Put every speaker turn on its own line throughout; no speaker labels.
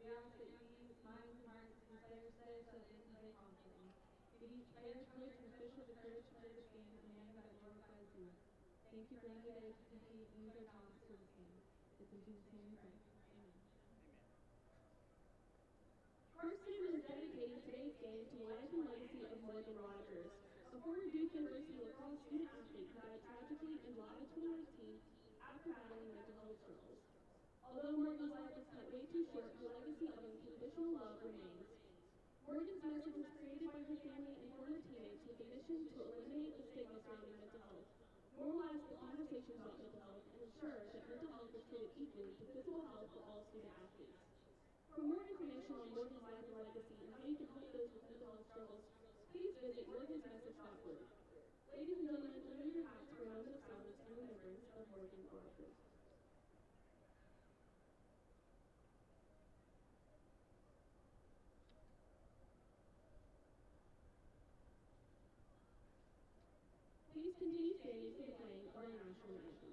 We ask that you use minds and hearts of the players today so that they can play confidently. Give each player, coach, and official the courage to play this game in a manner that glorifies you. Thank you for another day to compete and use our talents for this game. It's in Jesus' name we pray. Amen. Carson-Newman is dedicating today's game to the life and legacy of Morgan Rogers, a former Duke University lacrosse student athlete who died tragically in July 2019 after battling mental health struggles. Although Morgan's life was cut way too short, her legacy of unconditional love remains. Morgan's message was created by her family and former teammates with a mission to eliminate the stigma surrounding mental health, normalize the conversations about mental health, and ensure that mental health is treated equally to physical health for all student athletes. For more information on Morgan's life and legacy and how you can help those with mental health struggles, please visit morgansmessage.org. Ladies and gentlemen, remove your hats for a moment of silence in remembrance of Morgan Rogers. Please continue standing for the playing of our national anthem.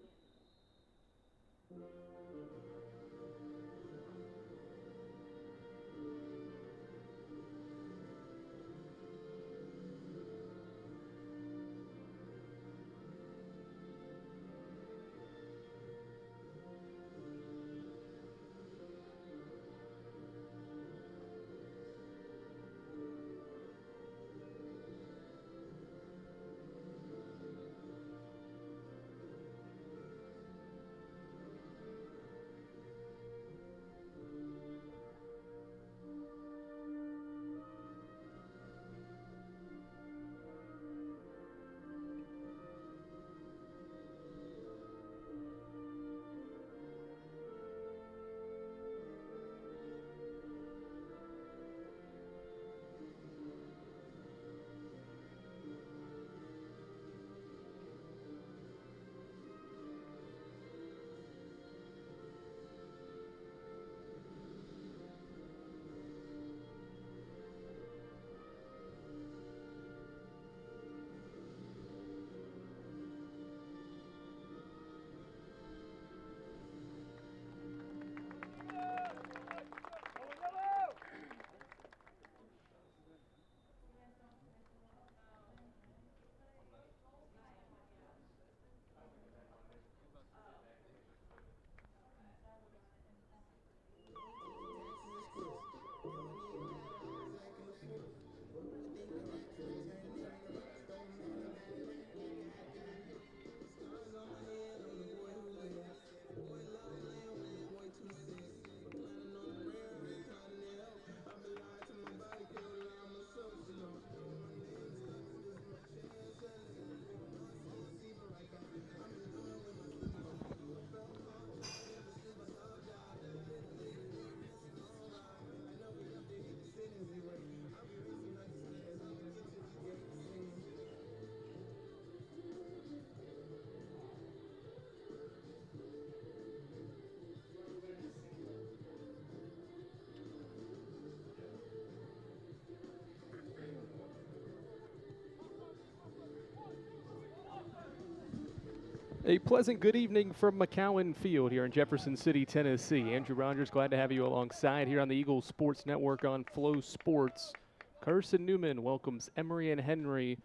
A pleasant good evening from McCowan Field here in Jefferson City, Tennessee. Andrew Rogers, glad to have you alongside here on the Eagles Sports Network on Flow Sports. Carson-Newman welcomes Emory and Henry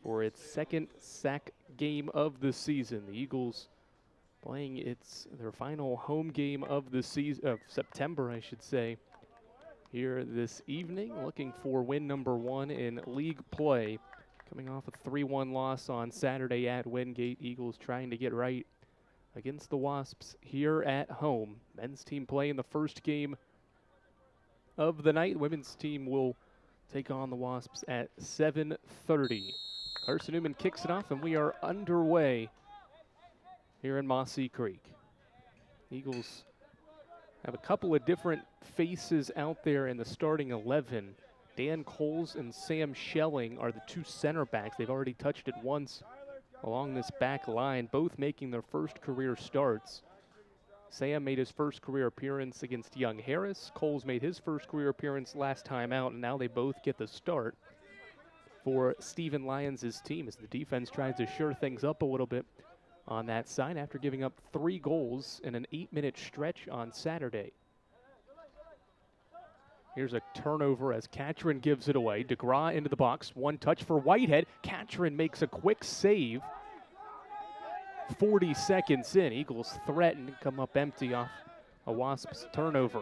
for its second SAC game of the season. The Eagles playing their final home game of the season, of September, I should say, here this evening, looking for win number 1 in league play. Coming off a 3-1 loss on Saturday at Wingate, Eagles trying to get right against the Wasps here at home. Men's team playing the first game of the night. Women's team will take on the Wasps at 7:30. Carson-Newman kicks it off, and we are underway here in Mossy Creek. Eagles have a couple of different faces out there in the starting 11. Dan Coles and Sam Schelling are the two center backs. They've already touched it once along this back line, both making their first career starts. Sam made his first career appearance against Young Harris. Coles made his first career appearance last time out, and now they both get the start for Stephen Lyons' team as the defense tries to shore things up a little bit on that side after giving up 3 goals in an 8-minute stretch on Saturday. Here's a turnover as Catron gives it away. DeGraw into the box. One touch for Whitehead. Catron makes a quick save. 40 seconds in. Eagles threaten to come up empty off a Wasps turnover.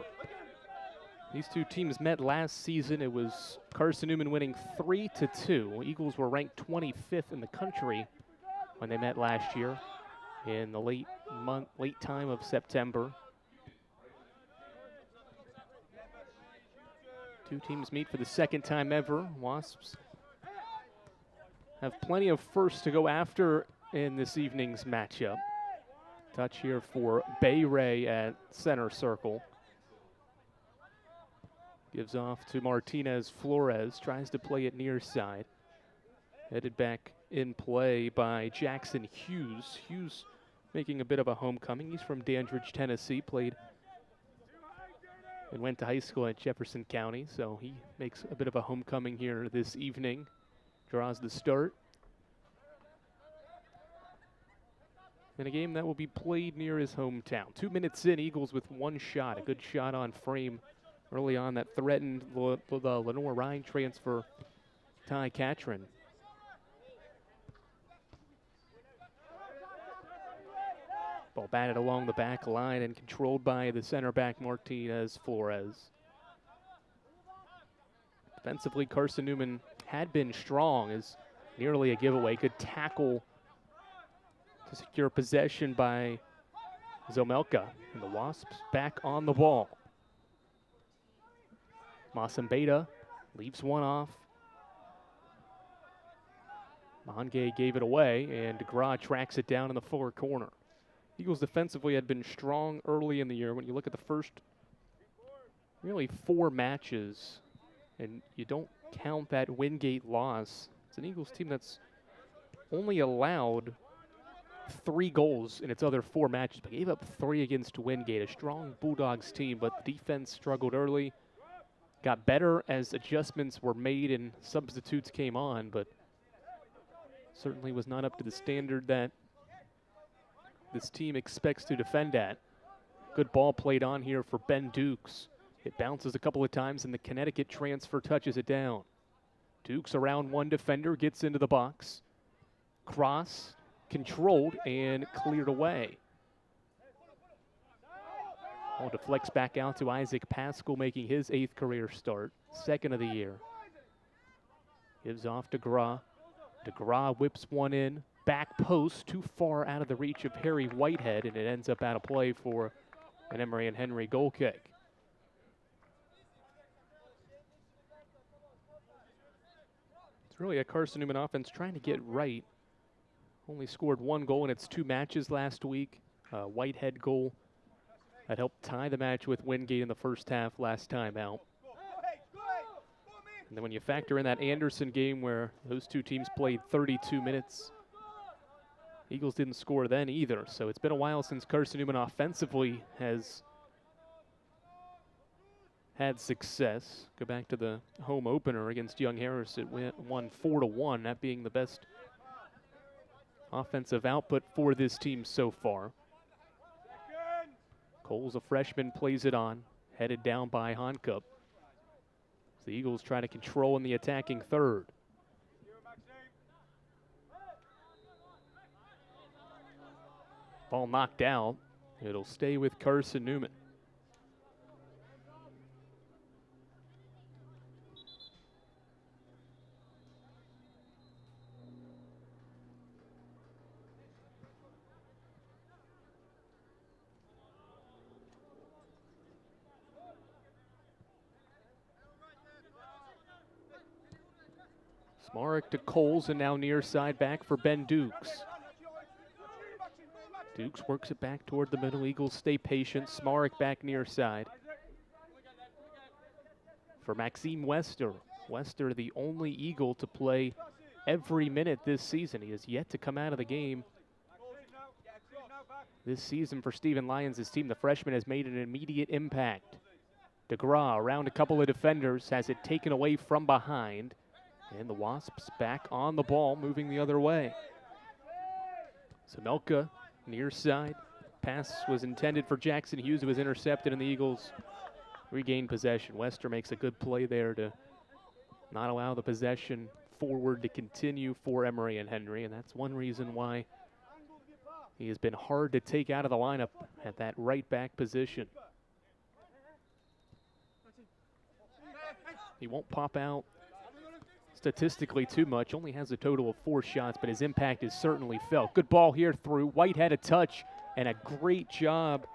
These two teams met last season. It was Carson-Newman winning 3-2. Eagles were ranked 25th in the country when they met last year in the late time of September. Two teams meet for the second time ever. Wasps have plenty of firsts to go after in this evening's matchup. Touch here for Bay Ray at center circle. Gives off to Martinez Flores, tries to play it near side. Headed back in play by Jackson Hughes. Hughes making a bit of a homecoming. He's from Dandridge, Tennessee, played and went to high school at Jefferson County, so he makes a bit of a homecoming here this evening. Draws the start. In a game that will be played near his hometown. 2 minutes in, Eagles with one shot. A good shot on frame early on that threatened the Lenore Rhine transfer, Ty Catron. Ball batted along the back line and controlled by the center back Martinez Flores. Defensively, Carson-Newman had been strong as nearly a giveaway. Good tackle to secure possession by Zomelka. And the Wasps back on the ball. Masambeta leaves one off. Mange gave it away, and DeGraw tracks it down in the far corner. Eagles defensively had been strong early in the year. When you look at the first really 4 matches, and you don't count that Wingate loss, it's an Eagles team that's only allowed 3 goals in its other 4 matches, but gave up 3 against Wingate. A strong Bulldogs team, but the defense struggled early. Got better as adjustments were made and substitutes came on, but certainly was not up to the standard that this team expects to defend at. Good ball played on here for Ben Dukes. It bounces a couple of times and the Connecticut transfer touches it down. Dukes around one defender, gets into the box. Cross, controlled and cleared away. Ball deflects back out to Isaac Pascal, making his 8th career start, 2nd of the year. Gives off to DeGraw. DeGraw whips one in. Back post, too far out of the reach of Harry Whitehead, and it ends up out of play for an Emory and Henry goal kick. It's really a Carson-Newman offense trying to get right. Only scored 1 goal in its 2 matches last week. Whitehead goal that helped tie the match with Wingate in the first half last time out. And then when you factor in that Anderson game where those two teams played 32 minutes, Eagles didn't score then either. So it's been a while since Carson-Newman offensively has had success. Go back to the home opener against Young Harris. It won 4-1, that being the best offensive output for this team so far. Cole's a freshman, plays it on, headed down by Honcup. The Eagles try to control in the attacking third. Ball knocked out. It'll stay with Carson-Newman. Smarek to Coles, and now near side back for Ben Dukes. Dukes works it back toward the middle. Eagles stay patient. Smarek back near side. For Maxime Wester. Wester, the only Eagle to play every minute this season. He has yet to come out of the game this season for Stephen Lyons' team. The freshman has made an immediate impact. DeGraw around a couple of defenders, has it taken away from behind. And the Wasps back on the ball, moving the other way. Zomelka near side. Pass was intended for Jackson Hughes, who was intercepted, and the Eagles regain possession. Wester makes a good play there to not allow the possession forward to continue for Emory and Henry, and that's one reason why he has been hard to take out of the lineup at that right back position. He won't pop out statistically too much, only has a total of 4 shots, but his impact is certainly felt. Good ball here through. White had a touch, and a great job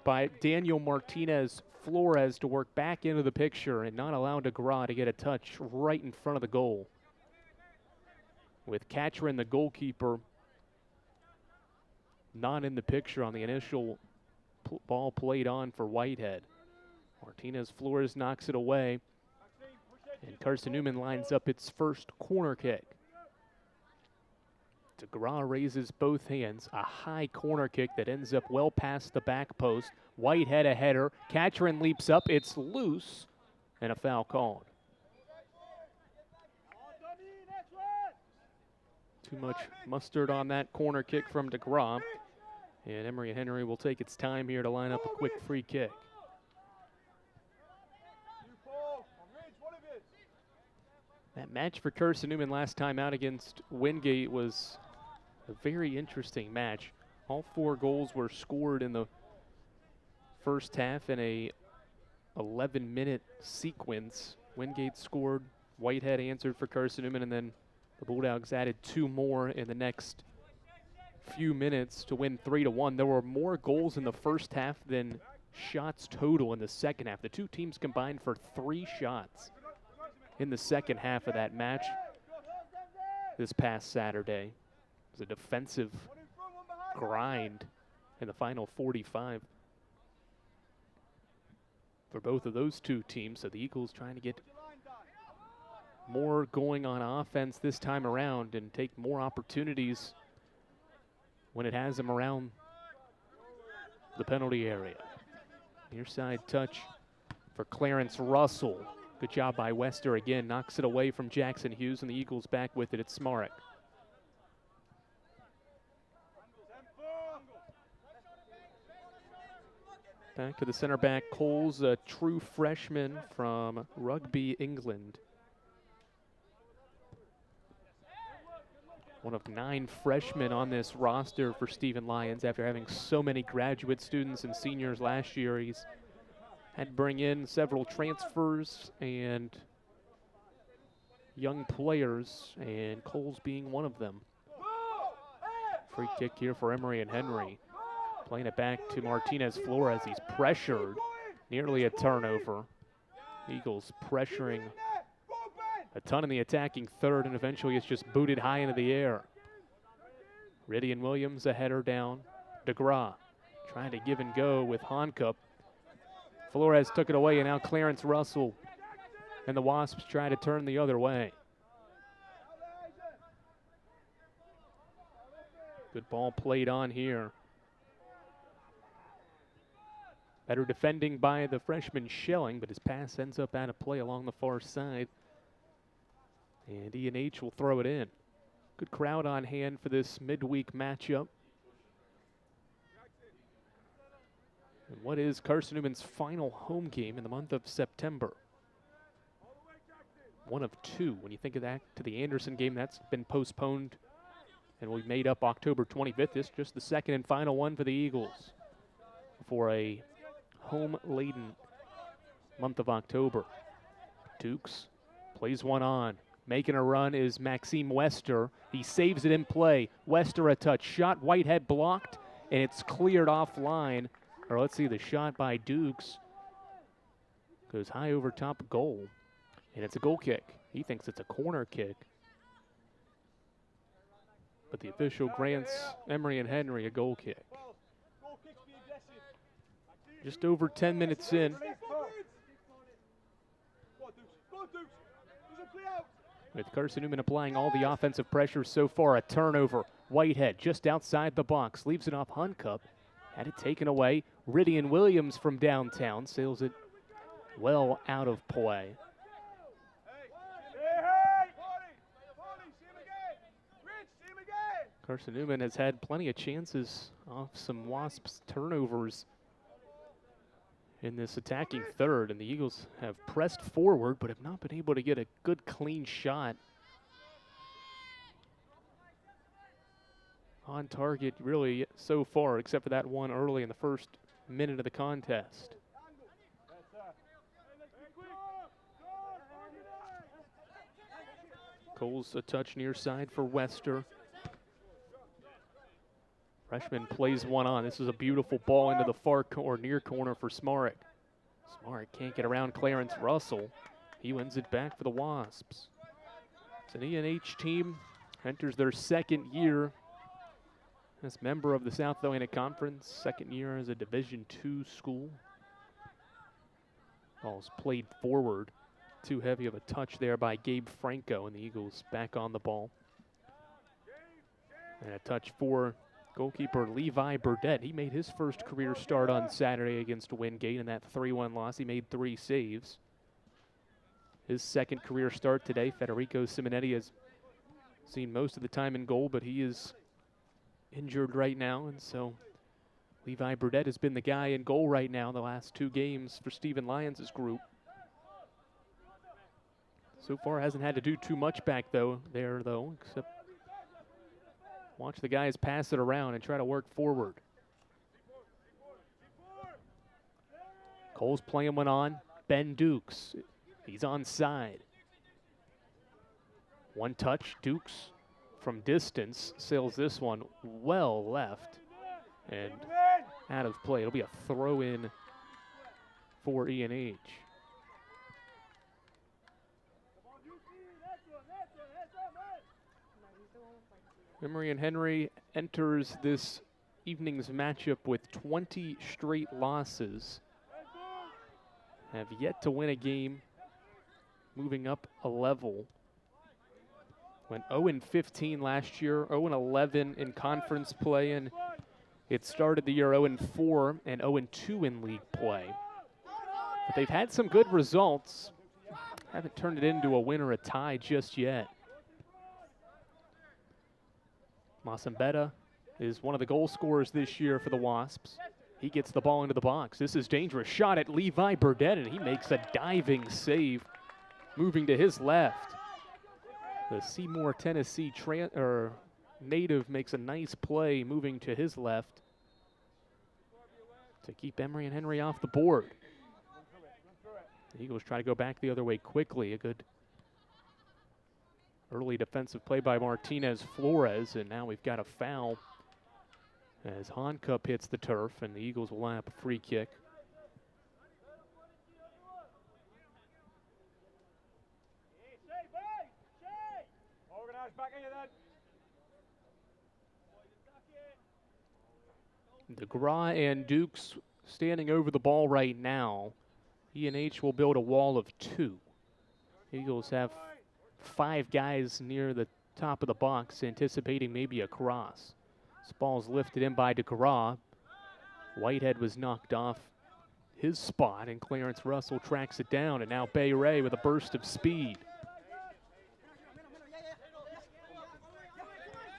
by Daniel Martinez Flores to work back into the picture and not allow DeGraw to get a touch right in front of the goal. With Catron, the goalkeeper, not in the picture on the initial ball played on for Whitehead. Martinez Flores knocks it away, and Carson-Newman lines up its first corner kick. DeGraw raises both hands, a high corner kick that ends up well past the back post. Whitehead a header, Catron leaps up, it's loose, and a foul called. Too much mustard on that corner kick from DeGraw, and Emory and Henry will take its time here to line up a quick free kick. That match for Carson-Newman last time out against Wingate was a very interesting match. All 4 goals were scored in the first half in a 11-minute sequence. Wingate scored, Whitehead answered for Carson-Newman, and then the Bulldogs added 2 more in the next few minutes to win 3-1. There were more goals in the first half than shots total in the second half. The 2 teams combined for 3 shots in the second half of that match this past Saturday. It was a defensive grind in the final 45 for both of those 2 teams. So the Eagles trying to get more going on offense this time around and take more opportunities when it has them around the penalty area. Near side touch for Clarence Russell. Good job by Wester again, knocks it away from Jackson Hughes, and the Eagles back with it. It's Smarek. Back to the center back, Coles, a true freshman from Rugby, England. One of 9 freshmen on this roster for Stephen Lyons after having so many graduate students and seniors last year. He's had to bring in several transfers and young players, and Coles being one of them. Free kick here for Emory and Henry. Playing it back to Martinez Flores. He's pressured, nearly a turnover. Eagles pressuring a ton in the attacking third, and eventually it's just booted high into the air. Ridian Williams, a header down. DeGraw trying to give and go with Honcup. Flores took it away, and now Clarence Russell and the Wasps try to turn the other way. Good ball played on here. Better defending by the freshman Schelling, but his pass ends up out of play along the far side. And E&H will throw it in. Good crowd on hand for this midweek matchup. And what is Carson-Newman's final home game in the month of September? One of 2. When you think of that, to the Anderson game, that's been postponed and we made up October 25th. This just the second and final one for the Eagles for a home-laden month of October. Dukes plays one on. Making a run is Maxime Wester. He saves it in play. Wester a touch shot. Whitehead blocked, and it's cleared offline. Or let's see, the shot by Dukes goes high over top goal, and it's a goal kick. He thinks it's a corner kick. But the official grants Emory and Henry a goal kick. Just over 10 minutes in. With Carson-Newman applying all the offensive pressure so far, a turnover. Whitehead just outside the box, leaves it off Honcup. Had it taken away. Ridian Williams from downtown sails it well out of play. Carson-Newman has had plenty of chances off some Wasps turnovers in this attacking third, and the Eagles have pressed forward but have not been able to get a good clean shot on target really so far, except for that one early in the first minute of the contest. Cole's a touch near side for Wester. Freshman plays one on. This is a beautiful ball into the far near corner for Smarek. Smarek can't get around Clarence Russell. He wins it back for the Wasps. It's an E&H team, enters their second year as member of the South Atlantic Conference, second year as a Division II school. Ball's played forward. Too heavy of a touch there by Gabe Franco, and the Eagles back on the ball. And a touch for goalkeeper Levi Burdett. He made his first career start on Saturday against Wingate in that 3-1 loss. He made 3 saves. His second career start today. Federico Simonetti has seen most of the time in goal, but he is injured right now, and so Levi Burdett has been the guy in goal right now the last 2 games for Stephen Lyons' group. So far hasn't had to do too much back there, except watch the guys pass it around and try to work forward. Cole's playing one on. Ben Dukes, he's onside. One touch, Dukes from distance sails this one well left and out of play. It'll be a throw-in for E&H. Emory and Henry enters this evening's matchup with 20 straight losses. Have yet to win a game, moving up a level. Went 0-15 last year, 0-11 in conference play, and it started the year 0-4 and 0-2 in league play. But they've had some good results. Haven't turned it into a win or a tie just yet. Masambeta is one of the goal scorers this year for the Wasps. He gets the ball into the box. This is dangerous shot at Levi Burdett, and he makes a diving save, moving to his left. The Seymour, Tennessee native makes a nice play, moving to his left to keep Emory and Henry off the board. The Eagles try to go back the other way quickly. A good early defensive play by Martinez Flores, and now we've got a foul as Honcup hits the turf, and the Eagles will line up a free kick. DeGraw and Dukes standing over the ball right now. E&H will build a wall of 2. Eagles have 5 guys near the top of the box, anticipating maybe a cross. This ball's lifted in by DeGraw. Whitehead was knocked off his spot, and Clarence Russell tracks it down, and now Bay Ray with a burst of speed.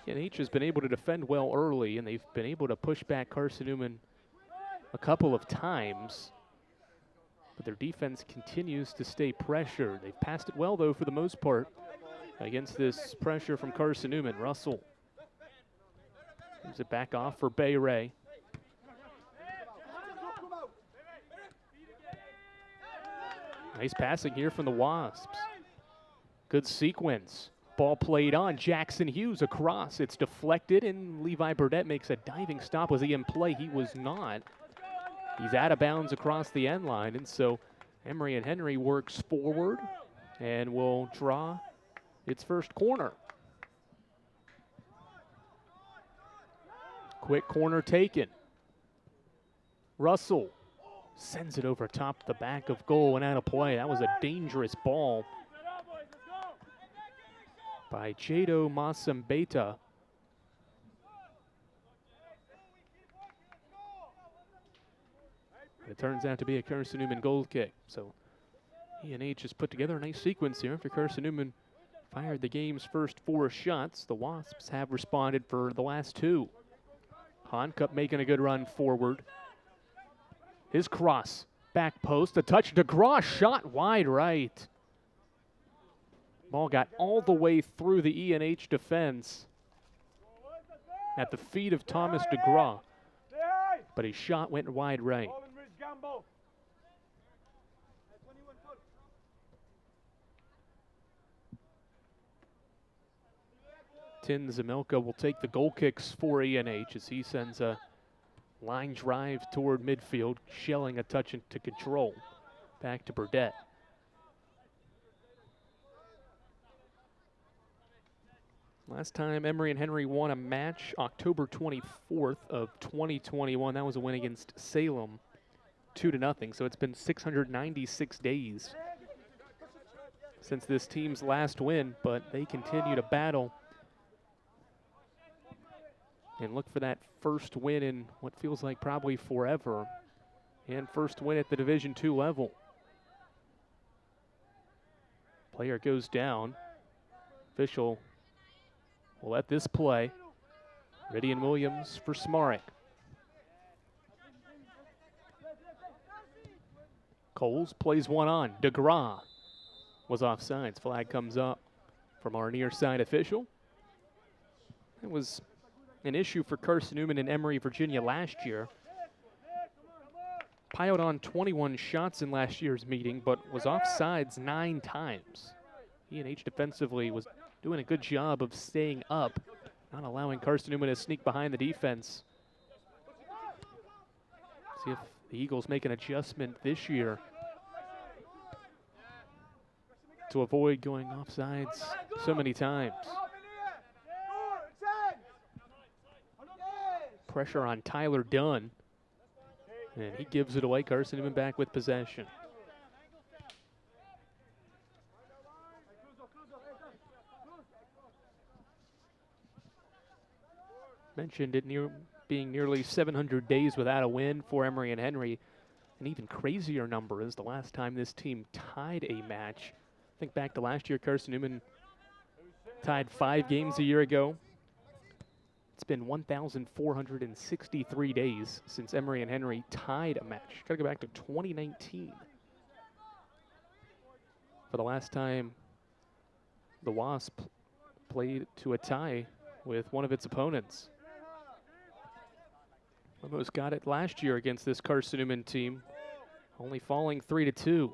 E&H has been able to defend well early, and they've been able to push back Carson-Newman a couple of times. But their defense continues to stay pressured. They've passed it well, though, for the most part, against this pressure from Carson-Newman. Russell moves it back off for Bay Ray. Nice passing here from the Wasps. Good sequence. Ball played on. Jackson Hughes across. It's deflected, and Levi Burdett makes a diving stop. Was he in play? He was not. He's out of bounds across the end line, and so Emory and Henry works forward and will draw its first corner. Quick corner taken. Russell sends it over top the back of goal and out of play. That was a dangerous ball by Jado Masambeta. It turns out to be a Carson-Newman goal kick. So E&H has put together a nice sequence here after Carson-Newman fired the game's first 4 shots. The Wasps have responded for the last 2. Honcup making a good run forward. His cross Back post, a touch. DeGraw shot wide right. Ball got all the way through the E&H defense at the feet of Thomas DeGraw, but his shot went wide right. Tin Zemilka will take the goal kicks for E&H as he sends a line drive toward midfield, shelling a touch into control. Back to Burdett. Last time Emory and Henry won a match, October 24th of 2021. That was a win against Salem, 2-0. So it's been 696 days since this team's last win, but they continue to battle and look for that first win in what feels like probably forever, and first win at the Division II level. Player goes down. Official will let this play. Ridian Williams for Smarek. Coles plays one on. DeGraw was offsides. Flag comes up from our near side official. It was an issue for Carson-Newman and Emory, Virginia last year. Piled on 21 shots in last year's meeting, but was offsides 9 times. E&H defensively was doing a good job of staying up, not allowing Carson-Newman to sneak behind the defense. See if the Eagles make an adjustment this year to avoid going offsides so many times. Pressure on Tyler Dunn, and he gives it away. Carson-Newman back with possession. Mentioned it being nearly 700 days without a win for Emory and Henry. An even crazier number is the last time this team tied a match. Think back to last year, Carson-Newman tied 5 games a year ago. It's been 1,463 days since Emory and Henry tied a match. Got to go back to 2019 for the last time the Wasp played to a tie with one of its opponents. Almost got it last year against this Carson-Newman team, only falling 3-2.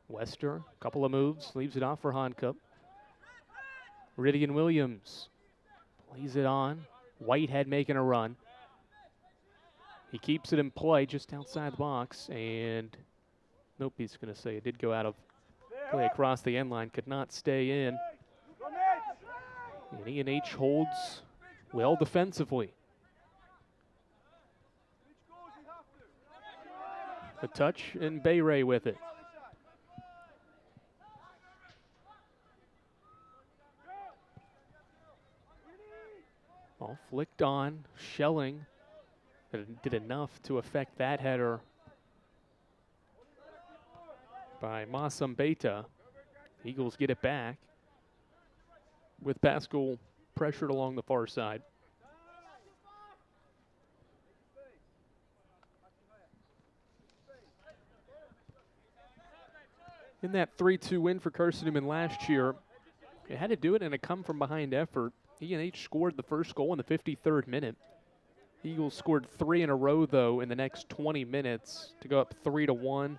Wester, a couple of moves, leaves it off for Honcup. Ridian Williams plays it on. Whitehead making a run. He keeps it in play just outside the box, and nope, he's going to say it did go out of play across the end line, could not stay in. And E&H holds well defensively. A touch, and Bayray with it. Ball flicked on, shelling, but it did enough to affect that header by Masam Beta. Eagles get it back with Pascal pressured along the far side. In that 3-2 win for Carson-Newman last year, it had to do it in a come-from-behind effort. E&H scored the first goal in the 53rd minute. Eagles scored 3 in a row, though, in the next 20 minutes to go up 3-1.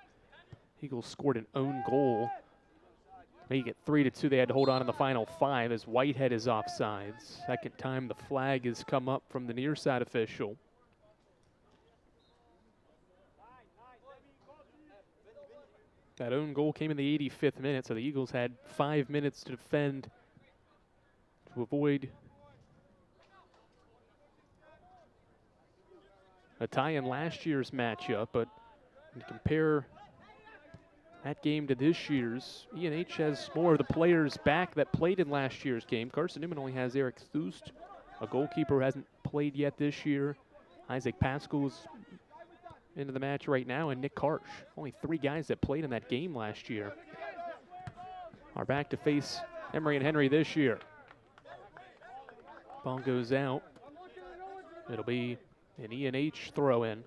Eagles scored an own goal. Make it 3-2. They had to hold on in the final 5 as Whitehead is offsides. Second time the flag has come up from the near side official. That own goal came in the 85th minute, so the Eagles had 5 minutes to defend to avoid a tie in last year's matchup. But when you compare that game to this year's, E&H has more of the players back that played in last year's game. Carson-Newman only has Eric Thust, a goalkeeper who hasn't played yet this year. Isaac Pascal's into the match right now, and Nick Karsh. Only 3 guys that played in that game last year are back to face Emory and Henry this year. Ball goes out. It'll be an E&H throw-in.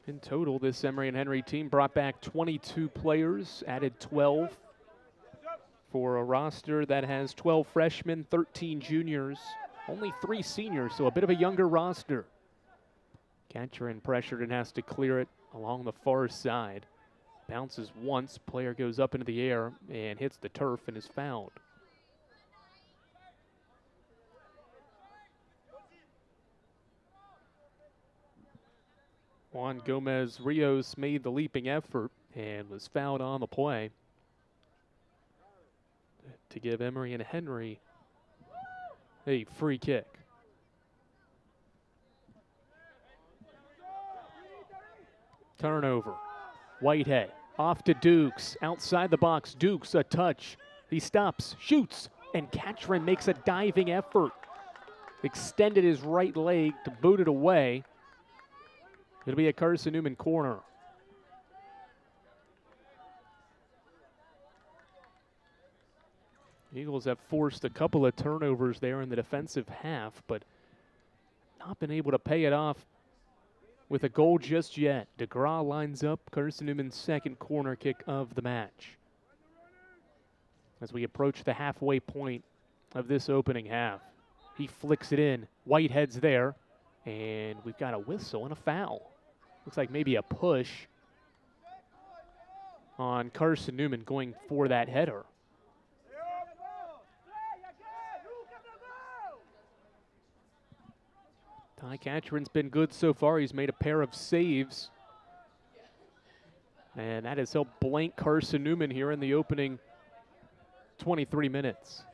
In total, this Emory and Henry team brought back 22 players, added 12 for a roster that has 12 freshmen, 13 juniors, only 3 seniors, so a bit of a younger roster. Catcher in pressured and has to clear it along the far side. Bounces once, player goes up into the air and hits the turf and is fouled. Juan Gomez Rios made the leaping effort and was fouled on the play to give Emory and Henry a free kick. Turnover. Whitehead off to Dukes, outside the box. Dukes a touch. He stops, shoots, and Catron makes a diving effort. Extended his right leg to boot it away. It'll be a Carson-Newman corner. Eagles have forced a couple of turnovers there in the defensive half, but not been able to pay it off with a goal just yet. DeGraw lines up Carson-Newman's second corner kick of the match. As we approach the halfway point of this opening half, he flicks it in. Whitehead's there, and we've got a whistle and a foul. Looks like maybe a push on Carson-Newman going for that header. Ty Catron's been good so far. He's made a pair of saves. And that has helped blank Carson-Newman here in the opening 23 minutes.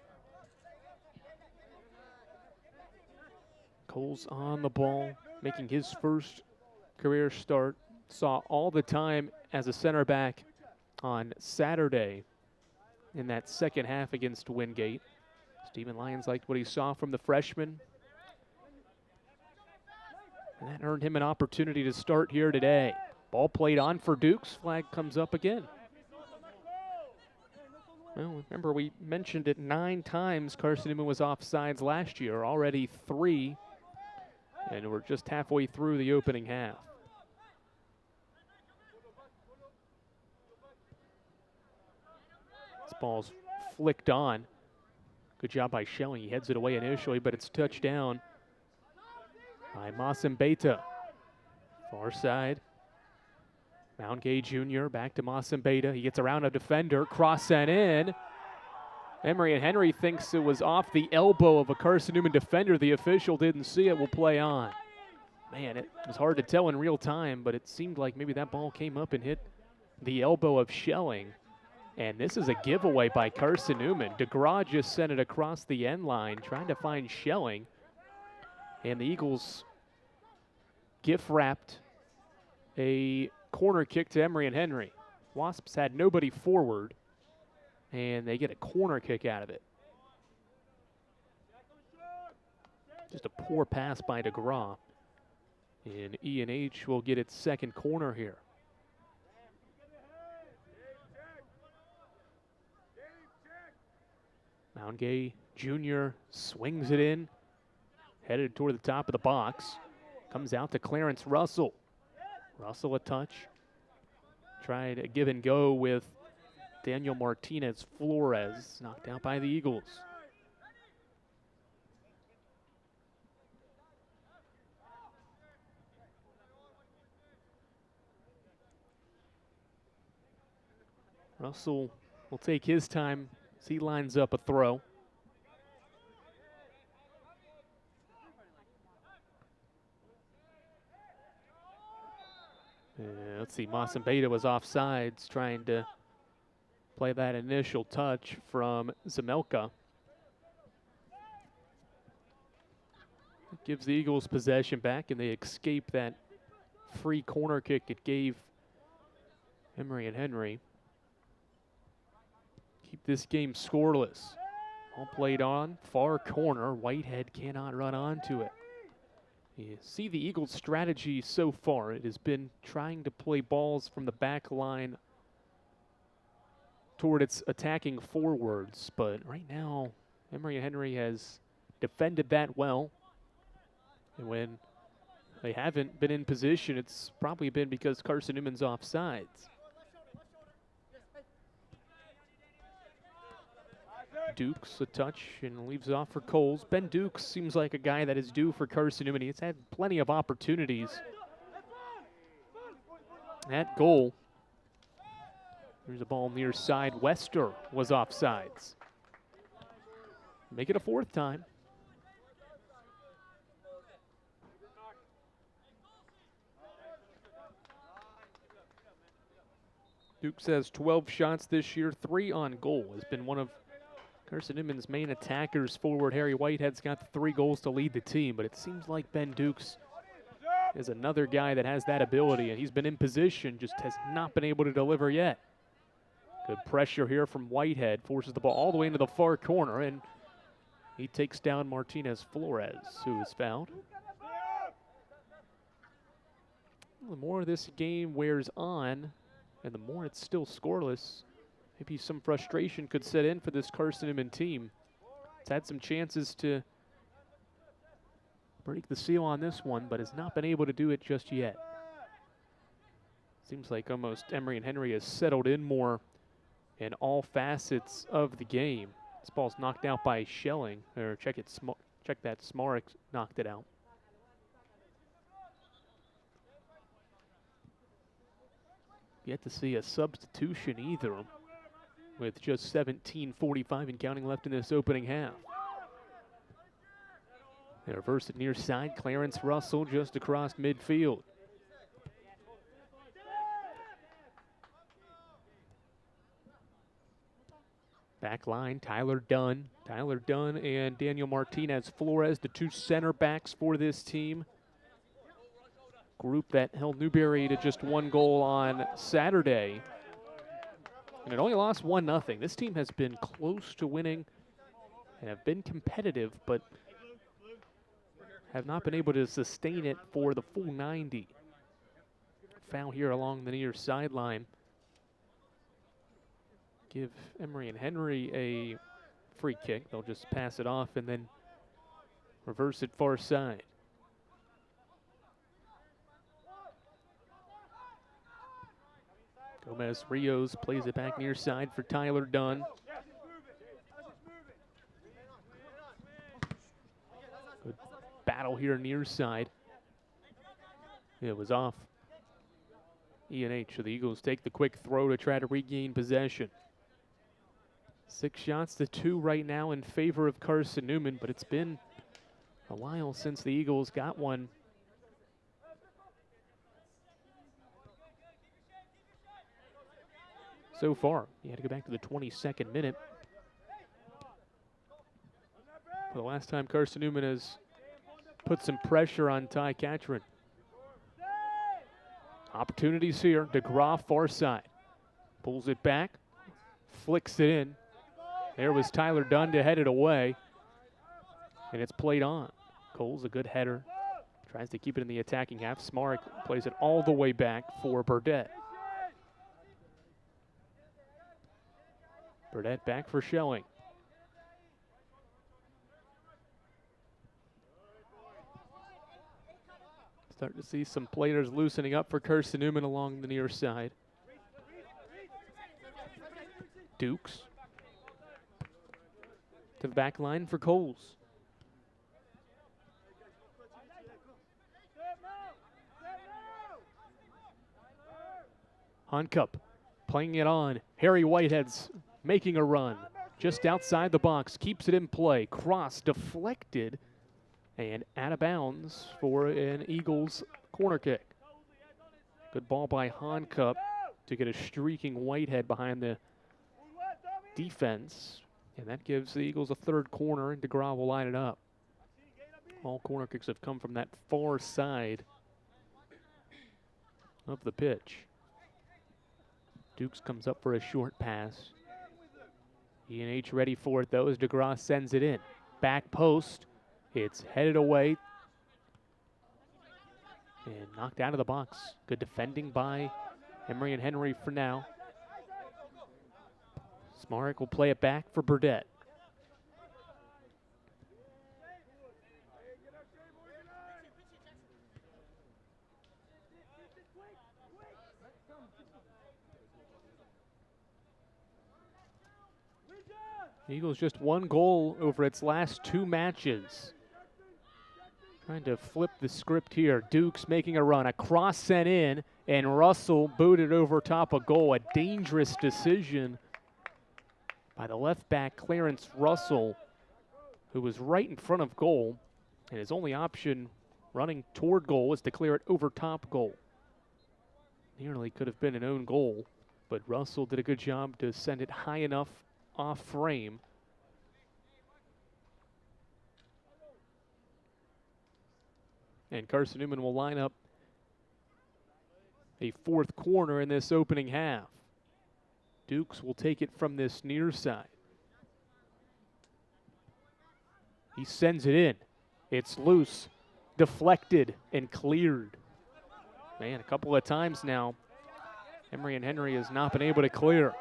Cole's on the ball, making his first career start. Saw all the time as a center back on Saturday in that second half against Wingate. Stephen Lyons liked what he saw from the freshman. And that earned him an opportunity to start here today. Ball played on for Dukes. Flag comes up again. Well, remember we mentioned it 9 times Carson-Newman was offsides last year. Already 3. And we're just halfway through the opening half. This ball's flicked on. Good job by Schelling. He heads it away initially, but it's touched down by Masembeta. Far side. Mount Gay Jr. back to Masembeta. He gets around a defender. Cross sent in. Emory and Henry thinks it was off the elbow of a Carson-Newman defender. The official didn't see it. Will play on. Man, it was hard to tell in real time, but it seemed like maybe that ball came up and hit the elbow of Schelling. And this is a giveaway by Carson-Newman. DeGraw just sent it across the end line, trying to find Schelling. And the Eagles gift-wrapped a corner kick to Emory and Henry. Wasps had nobody forward, and they get a corner kick out of it. Just a poor pass by DeGraw. And E&H will get its second corner here. Mount Gay Jr. swings it in. Headed toward the top of the box. Comes out to Clarence Russell. Russell a touch. Tried a give and go with Daniel Martinez Flores. Knocked out by the Eagles. Russell will take his time as he lines up a throw. Let's see, Masembeta was offsides, trying to play that initial touch from Zemelka. It gives the Eagles possession back, and they escape that free corner kick it gave Emory and Henry. Keep this game scoreless. All played on, far corner. Whitehead cannot run onto it. You see the Eagles' strategy so far. It has been trying to play balls from the back line toward its attacking forwards. But right now, Emory and Henry has defended that well. And when they haven't been in position. It's probably been because Carson-Newman's offsides. Dukes a touch and leaves it off for Coles. Ben Dukes seems like a guy that is due for Carson-Newman. He's had plenty of opportunities at goal. There's a ball near side. Wester was offsides. Make it a fourth time. Dukes has 12 shots this year, 3 on goal. Has been one of Carson-Newman's main attackers forward. Harry Whitehead's got the 3 goals to lead the team, but it seems like Ben Dukes is another guy that has that ability, and he's been in position, just has not been able to deliver yet. Good pressure here from Whitehead, forces the ball all the way into the far corner, and he takes down Martinez Flores, who is fouled. The more this game wears on, and the more it's still scoreless, maybe some frustration could set in for this Carson-Newman team. It's had some chances to break the seal on this one, but has not been able to do it just yet. Seems like almost Emory and Henry has settled in more in all facets of the game. This ball's knocked out by Schelling, or check that, Smarek knocked it out. Yet to see a substitution either, with just 17:45 and counting left in this opening half. They reverse it near side. Clarence Russell just across midfield. Back line, Tyler Dunn. Tyler Dunn and Daniel Martinez Flores, the 2 center backs for this team. Group that held Newberry to just 1 goal on Saturday. And it only lost 1-0. This team has been close to winning and have been competitive, but have not been able to sustain it for the full 90. Foul here along the near sideline. Give Emory and Henry a free kick. They'll just pass it off and then reverse it far side. Gomez Rios plays it back near side for Tyler Dunn. Good battle here near side. It was off E&H, so the Eagles take the quick throw to try to regain possession. 6 shots to 2 right now in favor of Carson-Newman, but it's been a while since the Eagles got one. So far, you had to go back to the 22nd minute. For the last time Carson-Newman has put some pressure on Ty Catron. Opportunities here. DeGraw far side. Pulls it back. Flicks it in. There was Tyler Dunn to head it away. And it's played on. Cole's a good header. Tries to keep it in the attacking half. Smarek plays it all the way back for Burdett. Burdett back for Schelling. Starting to see some players loosening up for Carson-Newman along the near side. Dukes to the back line for Coles. Honcup playing it on. Harry Whitehead's making a run just outside the box, keeps it in play. Cross deflected and out of bounds for an Eagles corner kick. Good ball by Honcup to get a streaking Whitehead behind the defense. And that gives the Eagles a 3rd corner, and DeGraw will line it up. All corner kicks have come from that far side of the pitch. Dukes comes up for a short pass. E&H ready for it, though, as DeGraw sends it in. Back post. It's headed away. And knocked out of the box. Good defending by Emory and Henry for now. Smarek will play it back for Burdett. Eagles just one goal over its last 2 matches. Trying to flip the script here. Dukes making a run. A cross sent in, and Russell booted over top of goal. A dangerous decision by the left back, Clarence Russell, who was right in front of goal. And his only option running toward goal was to clear it over top goal. Nearly could have been an own goal, but Russell did a good job to send it high enough off frame. And Carson-Newman will line up a 4th corner in this opening half. Dukes will take it from this near side. He sends it in. It's loose, deflected, and cleared. Man, a couple of times now, Emory and Henry has not been able to clear.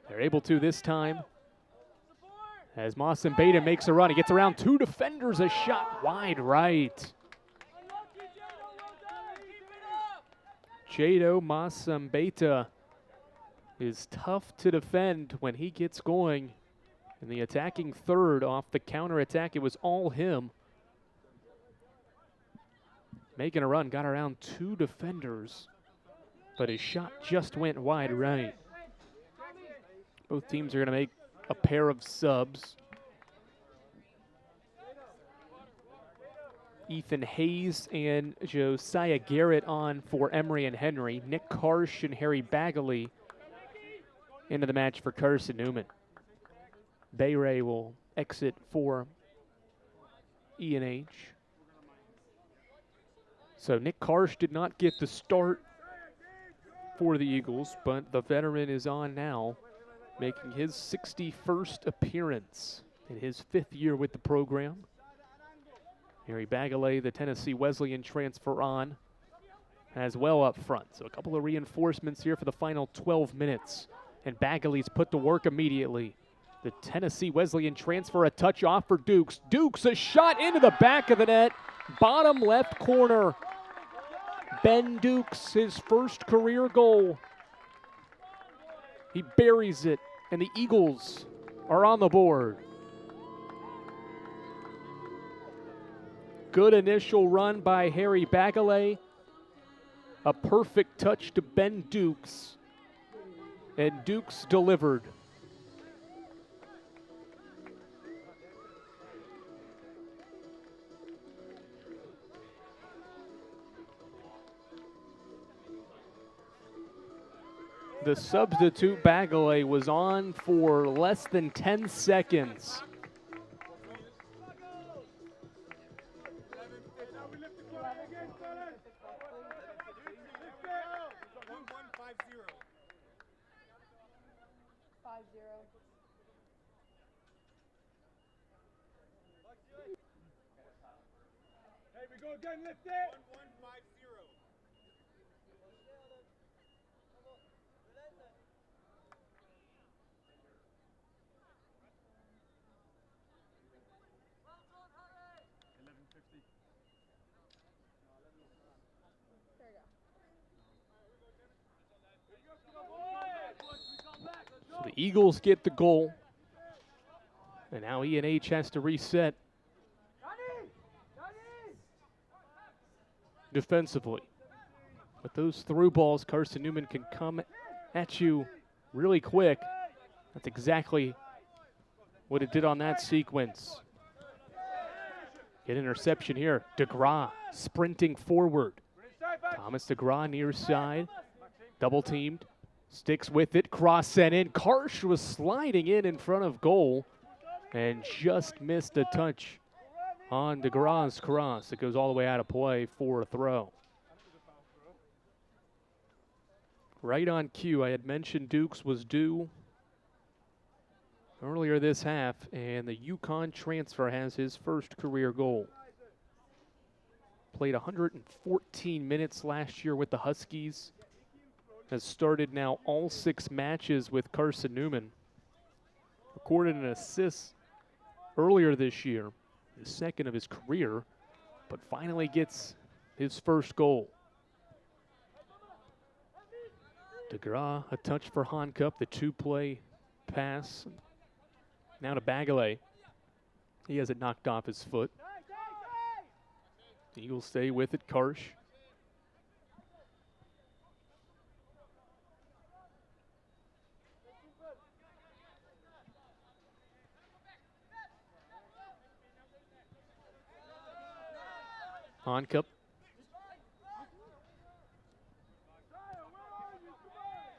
They're able to this time. As Masambeta makes a run, he gets around 2 defenders, a shot wide right. Jado Masambeta is tough to defend when he gets going. In the attacking third off the counter attack, it was all him. Making a run, got around 2 defenders, but his shot just went wide right. Both teams are going to make a pair of subs. Ethan Hayes and Josiah Garrett on for Emory and Henry. Nick Karsh and Harry Bagley into the match for Carson-Newman. Bayray will exit for E&H. So Nick Karsh did not get the start for the Eagles, but the veteran is on now, making his 61st appearance in his 5th year with the program. Harry Bagley, the Tennessee Wesleyan transfer, on as well up front. So a couple of reinforcements here for the final 12 minutes. And Bagley's put to work immediately. The Tennessee Wesleyan transfer, a touch off for Dukes. Dukes, a shot into the back of the net. Bottom left corner. Ben Dukes, his first career goal. He buries it, and the Eagles are on the board. Good initial run by Harry Bagley. A perfect touch to Ben Dukes. And Dukes delivered. The substitute Bagley was on for less than 10 seconds.
Again, lift it. 1150.
So the Eagles get the goal. And now E&H has to reset defensively. With those through balls, Carson-Newman can come at you really quick. That's exactly what it did on that sequence. Get interception here. DeGraw sprinting forward. Thomas DeGraw near side. Double teamed. Sticks with it. Cross sent in. Karsh was sliding in front of goal and just missed a touch on DeGraw's cross. It goes all the way out of play for a throw. Right on cue. I had mentioned Dukes was due earlier this half, and the UConn transfer has his first career goal. Played 114 minutes last year with the Huskies. Has started now all 6 matches with Carson-Newman. Recorded an assist earlier this year, the second of his career, but finally gets his first goal. DeGraw, a touch for Honcup, the 2-play pass. Now to Bagalay. He has it knocked off his foot. The Eagles stay with it. Karsh. Honcup.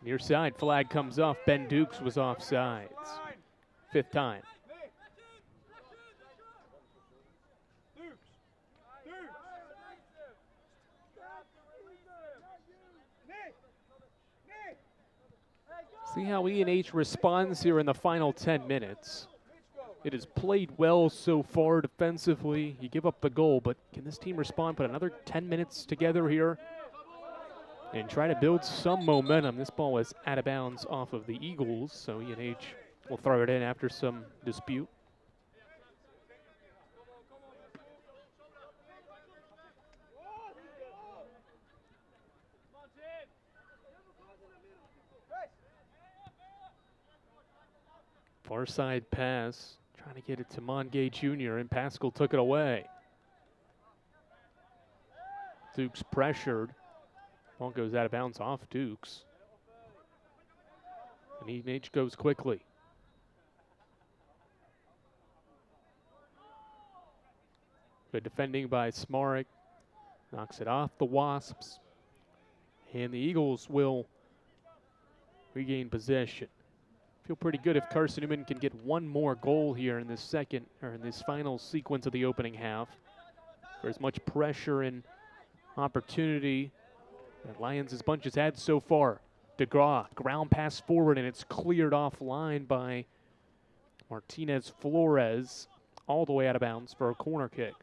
Near side, flag comes off. Ben Dukes was offsides. 5th time. See how E&H responds here in the final 10 minutes. It has played well so far defensively. You give up the goal, but can this team respond? Put another 10 minutes together here and try to build some momentum. This ball was out of bounds off of the Eagles, so E&H will throw it in after some dispute. Far side pass, trying to get it to Mongay Jr., and Pascal took it away. Dukes pressured. Ball goes out of bounds off Dukes. And E&H goes quickly. Good defending by Smarek. Knocks it off the Wasps. And the Eagles will regain possession. Feel pretty good if Carson-Newman can get one more goal here in this final sequence of the opening half. For as much pressure and opportunity that Lions' bunch has had so far. DeGraw, ground pass forward, and it's cleared offline by Martinez Flores, all the way out of bounds for a corner kick.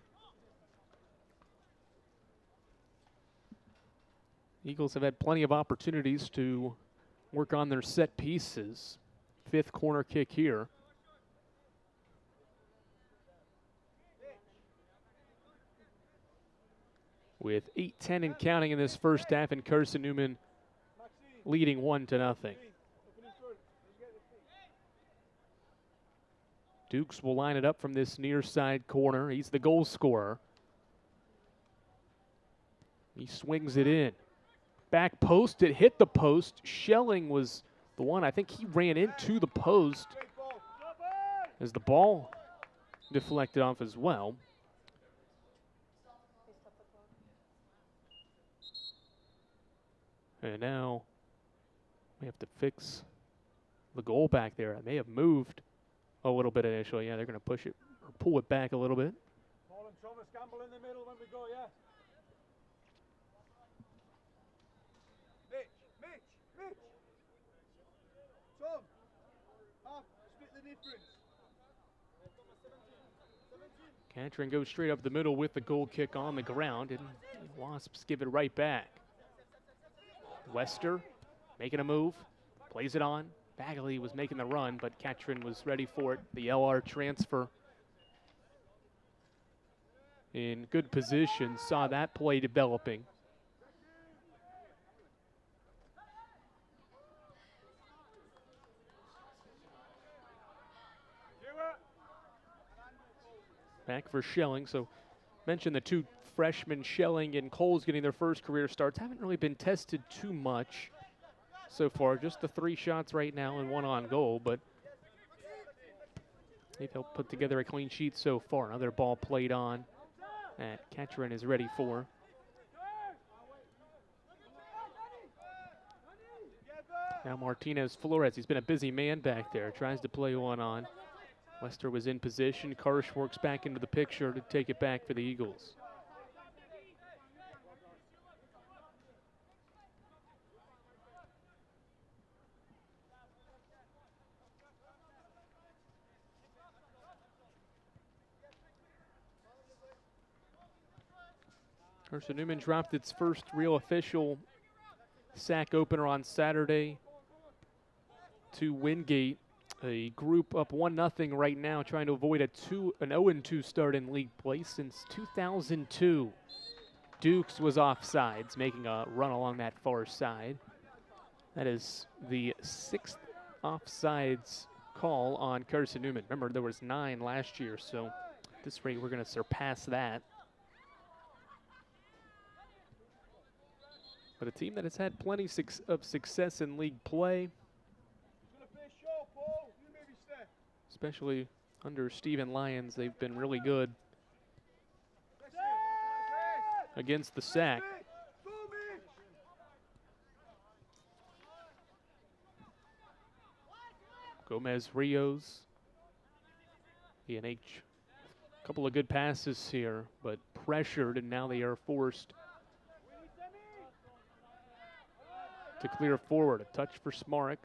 Eagles have had plenty of opportunities to work on their set pieces. 5th corner kick here. With 8:10 and counting in this first half, and Carson-Newman leading 1-0. Dukes will line it up from this near side corner. He's the goal scorer. He swings it in. Back post, it hit the post. Schelling was the one. I think he ran into the post as the ball deflected off as well. And now we have to fix the goal back there. It may have moved a little bit initially. Yeah, they're going to push it or pull it back a little bit.
Paul and Thomas Campbell in the middle when we go, yeah? Mitch! Tom! Half, split the difference.
Catron goes straight up the middle with the goal kick on the ground, and the Wasps give it right back. Wester making a move, plays it on. Bagley was making the run, but Catron was ready for it. The LR transfer in good position, saw that play developing. Back for Schelling, so mentioned the two freshmen, Schelling and Coles, getting their first career starts. Haven't really been tested too much so far. Just the 3 shots right now and 1 on goal, but they've helped put together a clean sheet so far. Another ball played on that Catron is ready for. Now Martinez Flores, he's been a busy man back there, tries to play one on. Wester was in position. Karsh works back into the picture to take it back for the Eagles. Carson-Newman dropped its first real official sack opener on Saturday to Wingate. A group up 1-0 right now, trying to avoid an 0-2 start in league play since 2002. Dukes was offsides, making a run along that far side. That is the 6th offsides call on Carson-Newman. Remember, there was 9 last year, so at this rate, we're going to surpass that. But a team that has had plenty of success in league play, especially under Stephen Lyons, they've been really good against the sack. Gomez Rios, ENH, a couple of good passes here, but pressured, and now they are forced to clear forward. A touch for Smarek.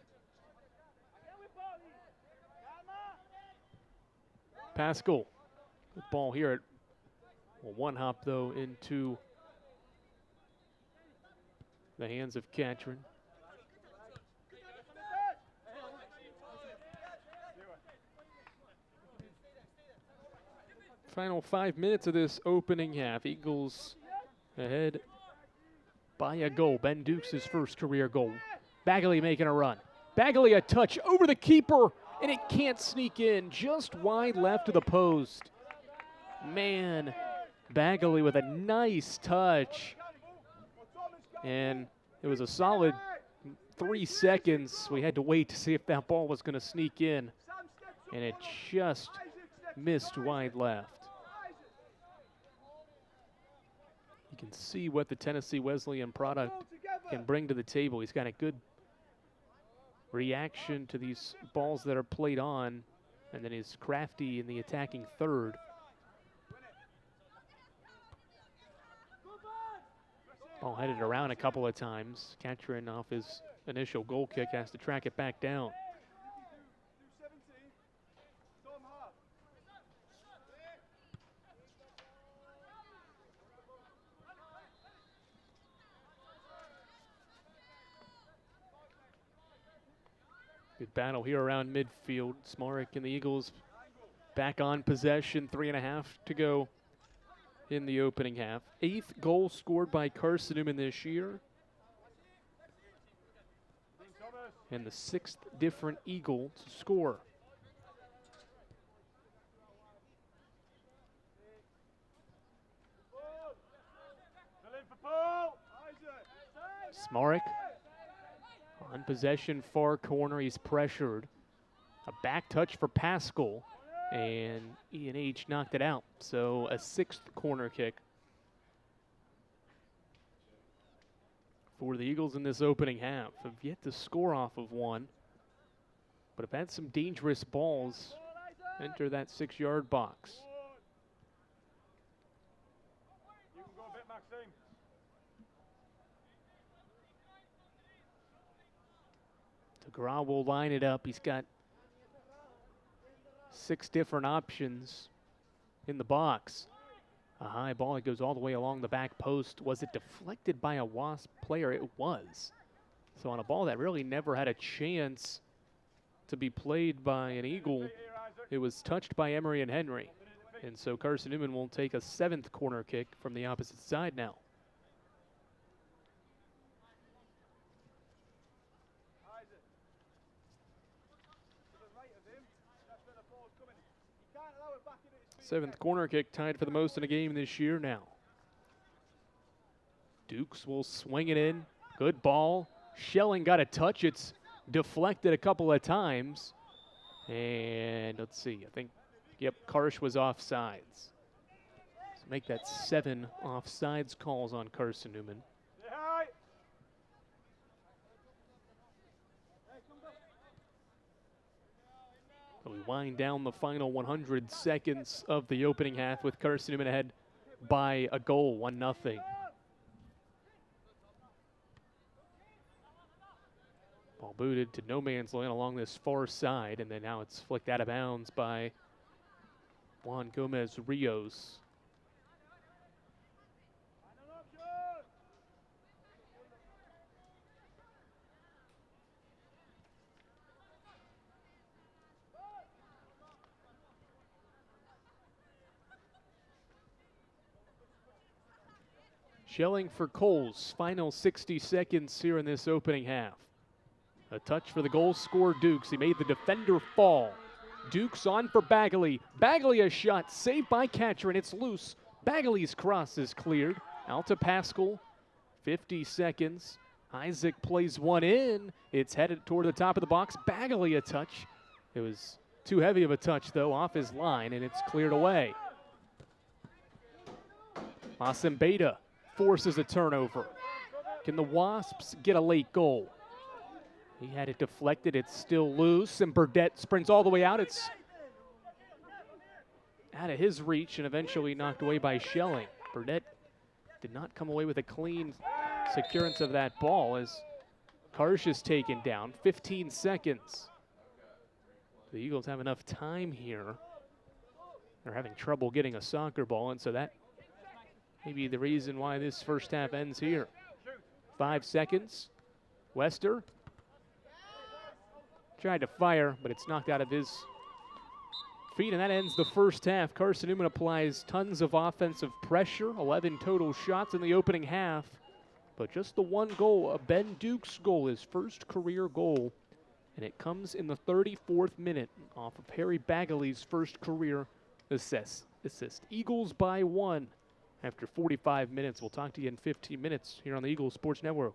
Pascal, good ball here. Well, one hop, though, into the hands of Catron. Final 5 minutes of this opening half. Eagles ahead by a goal. Ben Dukes' first career goal. Bagley making a run. Bagley a touch over the keeper, and it can't sneak in. Just wide left of the post. Man, Bagley with a nice touch. And it was a solid 3 seconds. We had to wait to see if that ball was going to sneak in. And it just missed wide left. You can see what the Tennessee Wesleyan product can bring to the table. He's got a good reaction to these balls that are played on, and then is crafty in the attacking third. Ball headed around a couple of times. Catron off his initial goal kick has to track it back down. Good battle here around midfield. Smarek and the Eagles back on possession. 3.5 to go in the opening half. 8th goal scored by Carson-Newman this year. And the 6th different Eagle to score. Smarek on possession, far corner, he's pressured. A back touch for Pascal, and ENH knocked it out. So a 6th corner kick for the Eagles in this opening half. Have yet to score off of one, but have had some dangerous balls enter that 6-yard box.
You can go a bit, Maxime.
DeGraw will line it up. He's got 6 different options in the box. A high ball that goes all the way along the back post. Was it deflected by a Wasp player? It was. So on a ball that really never had a chance to be played by an Eagle, it was touched by Emory and Henry. And so Carson-Newman will take a 7th corner kick from the opposite side now. Seventh corner kick tied for the most in a game this year now. Dukes will swing it in. Good ball. Schelling got a touch. It's deflected a couple of times. And let's see, I think, yep, Karsh was offsides. So make that 7 offsides calls on Carson-Newman. We wind down the final 100 seconds of the opening half with Carson-Newman ahead by a goal, 1-0. Ball booted to no man's land along this far side, and then now it's flicked out of bounds by Juan Gomez Rios. Schelling for Coles, final 60 seconds here in this opening half. A touch for the goal scorer, Dukes. He made the defender fall. Dukes on for Bagley. Bagley a shot, saved by catcher, and it's loose. Bagley's cross is cleared. Out to Pascal, 50 seconds. Isaac plays one in. It's headed toward the top of the box. Bagley a touch. It was too heavy of a touch, though, off his line, and it's cleared away. Masembeda forces a turnover. Can the Wasps get a late goal? He had it deflected. It's still loose, and Burdett sprints all the way out. It's out of his reach and eventually knocked away by Schelling. Burdett did not come away with a clean securance of that ball as Karsh is taken down. 15 seconds. The Eagles have enough time here. They're having trouble getting a soccer ball, and so that may be the reason why this first half ends here. 5 seconds. Wester tried to fire, but it's knocked out of his feet, and that ends the first half. Carson-Newman applies tons of offensive pressure, 11 total shots in the opening half, but just the one goal, a Ben Dukes goal, his first career goal, and it comes in the 34th minute off of Harry Bagley's first career assist. Eagles by 1 after 45 minutes. We'll talk to you in 15 minutes here on the Eagles Sports Network.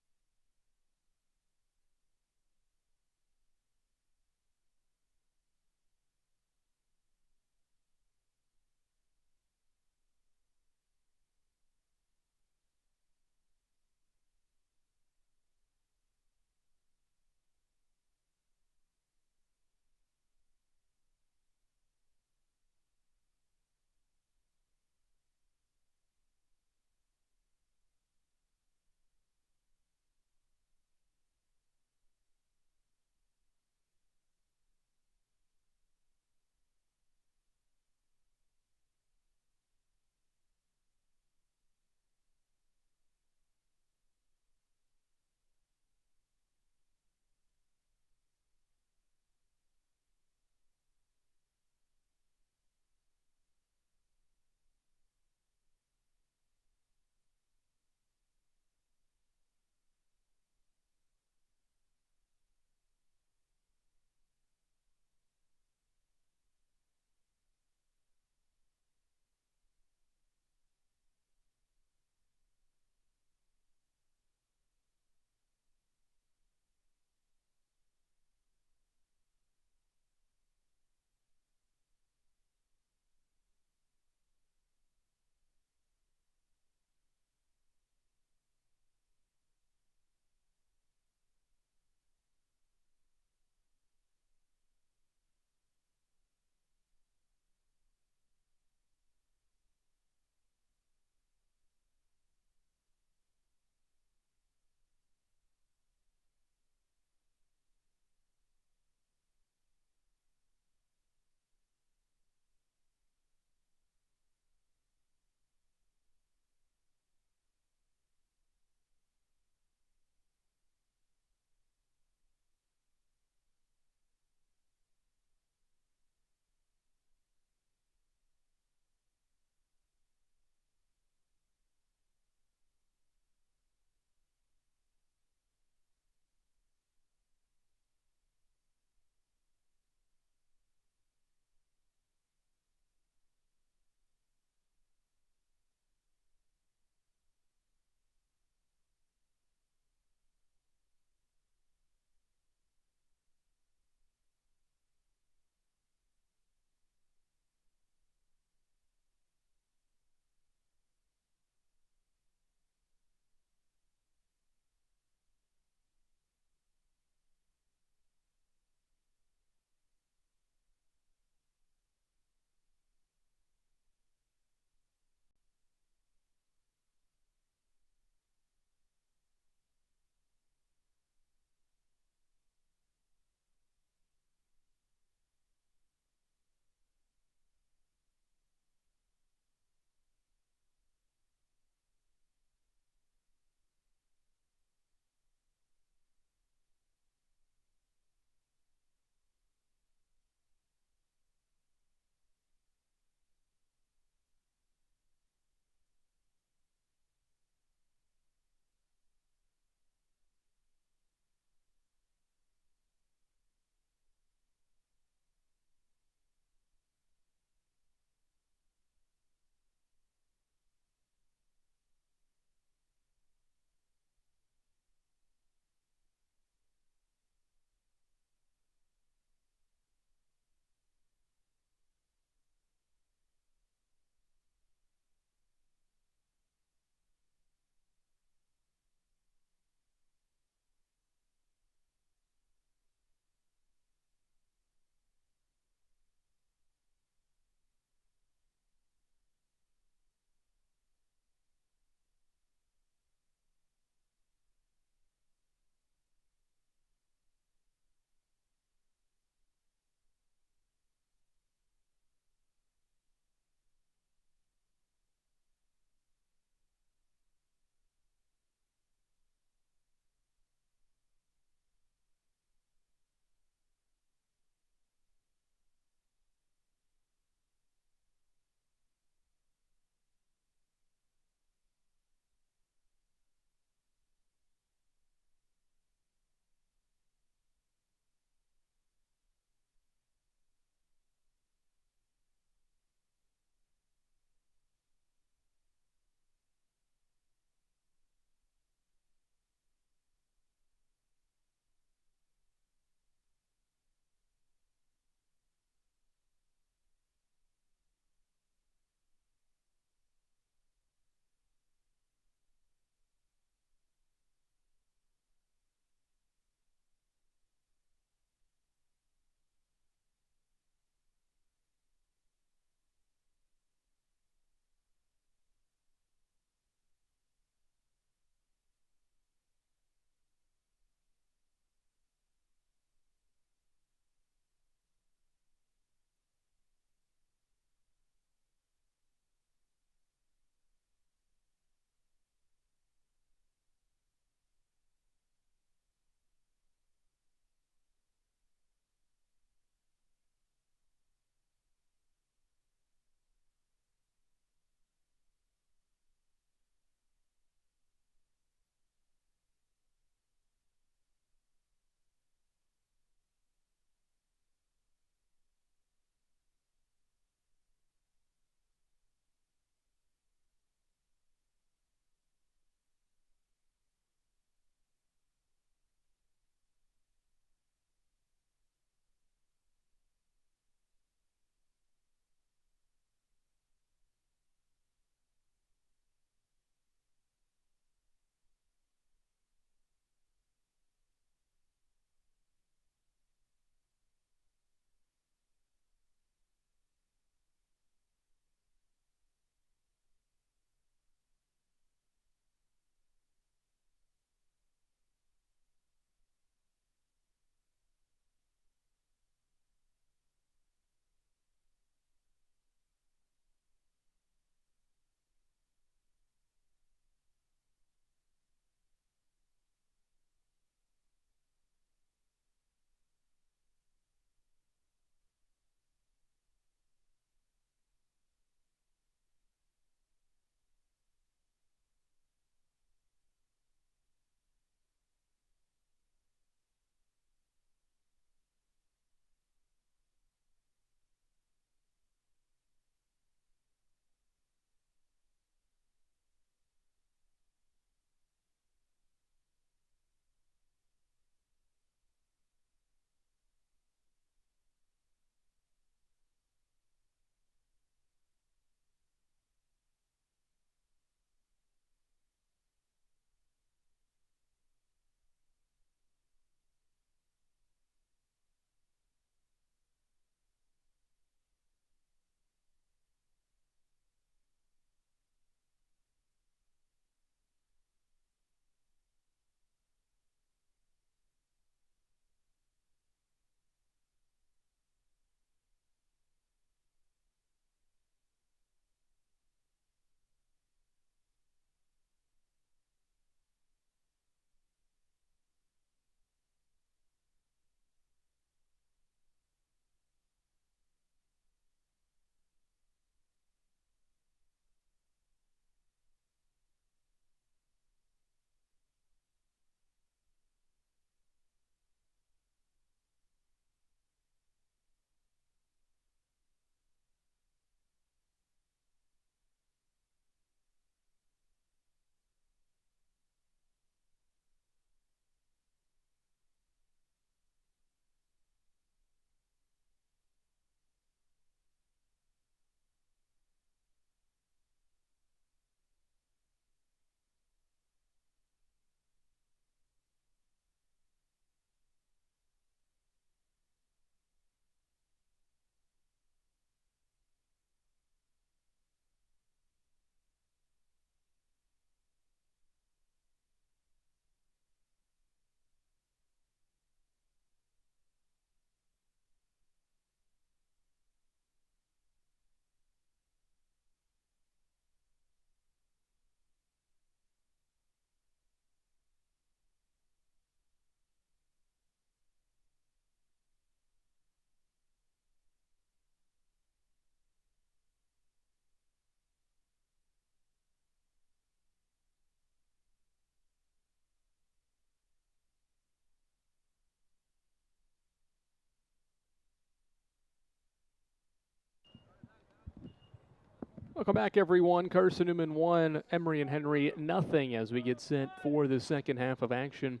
Welcome back, everyone. Carson-Newman 1, Emory and Henry nothing as we get set for the second half of action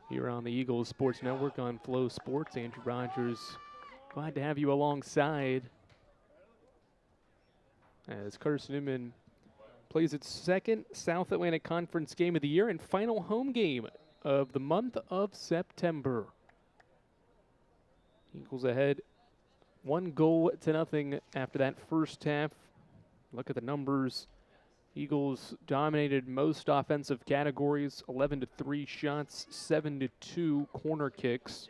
here on the Eagles Sports Network on Flow Sports. Andrew Rogers, glad to have you alongside as Carson-Newman plays its second South Atlantic Conference game of the year and final home game of the month of September. Eagles ahead 1-0 after that first half. Look at the numbers. Eagles dominated most offensive categories, 11-3 shots, 7-2 corner kicks.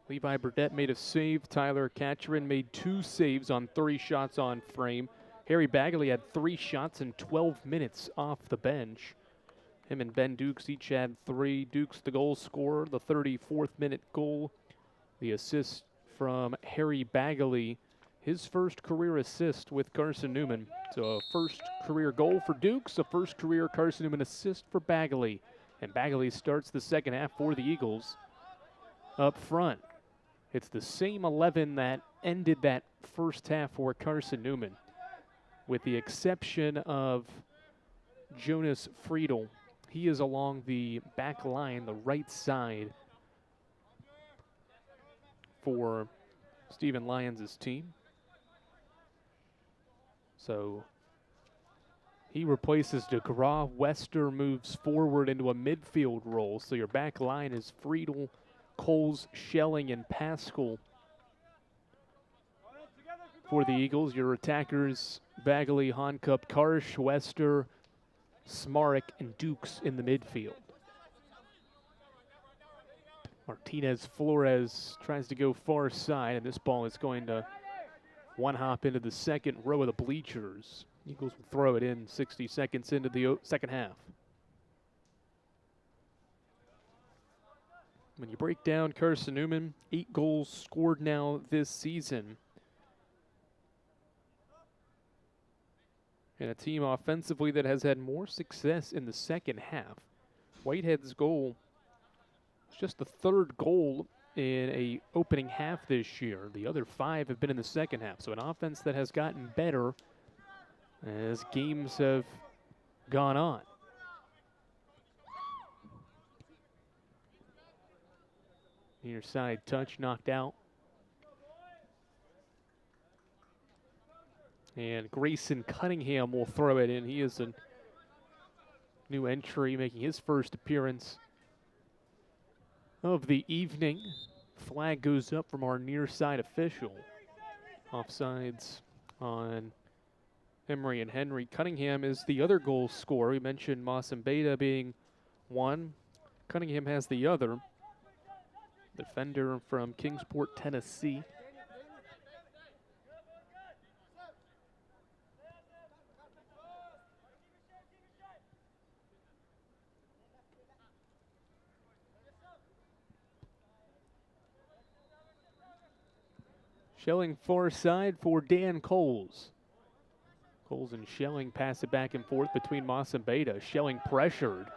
Levi Burdett made a save. Tyler Catcherin made 2 saves on 3 shots on frame. Harry Bagley had 3 shots in 12 minutes off the bench. Him and Ben Dukes each had 3. Dukes the goal scorer, the 34th minute goal. The assist from Harry Bagley, his first career assist with Carson-Newman. So a first career goal for Dukes, a first career Carson-Newman assist for Bagley. And Bagley starts the second half for the Eagles up front. It's the same 11 that ended that first half for Carson-Newman, with the exception of Jonas Friedel. He is along the back line, the right side for Stephen Lyons' team. So he replaces DeGraw. Wester moves forward into a midfield role. So your back line is Friedel, Coles, Schelling, and Pascal. For the Eagles, your attackers, Bagley, Honcup, Karsh, Wester, Smarek, and Dukes in the midfield. Martinez Flores tries to go far side, and this ball is going to one hop into the second row of the bleachers. Eagles will throw it in 60 seconds into the second half. When you break down Carson-Newman, 8 goals scored now this season. And a team offensively that has had more success in the second half. Whitehead's goal is just the 3rd goal in a opening half this year. The other 5 have been in the second half. So an offense that has gotten better as games have gone on. Near side touch knocked out. And Grayson Cunningham will throw it in. He is a new entry, making his first appearance of the evening. Flag goes up from our near side official. Offsides on Emory and Henry. Cunningham is the other goal scorer. We mentioned Masambeda being one. Cunningham has the other. Defender from Kingsport, Tennessee. Schelling far side for Dan Coles. Coles and Schelling pass it back and forth between Moss and Beta. Schelling pressured.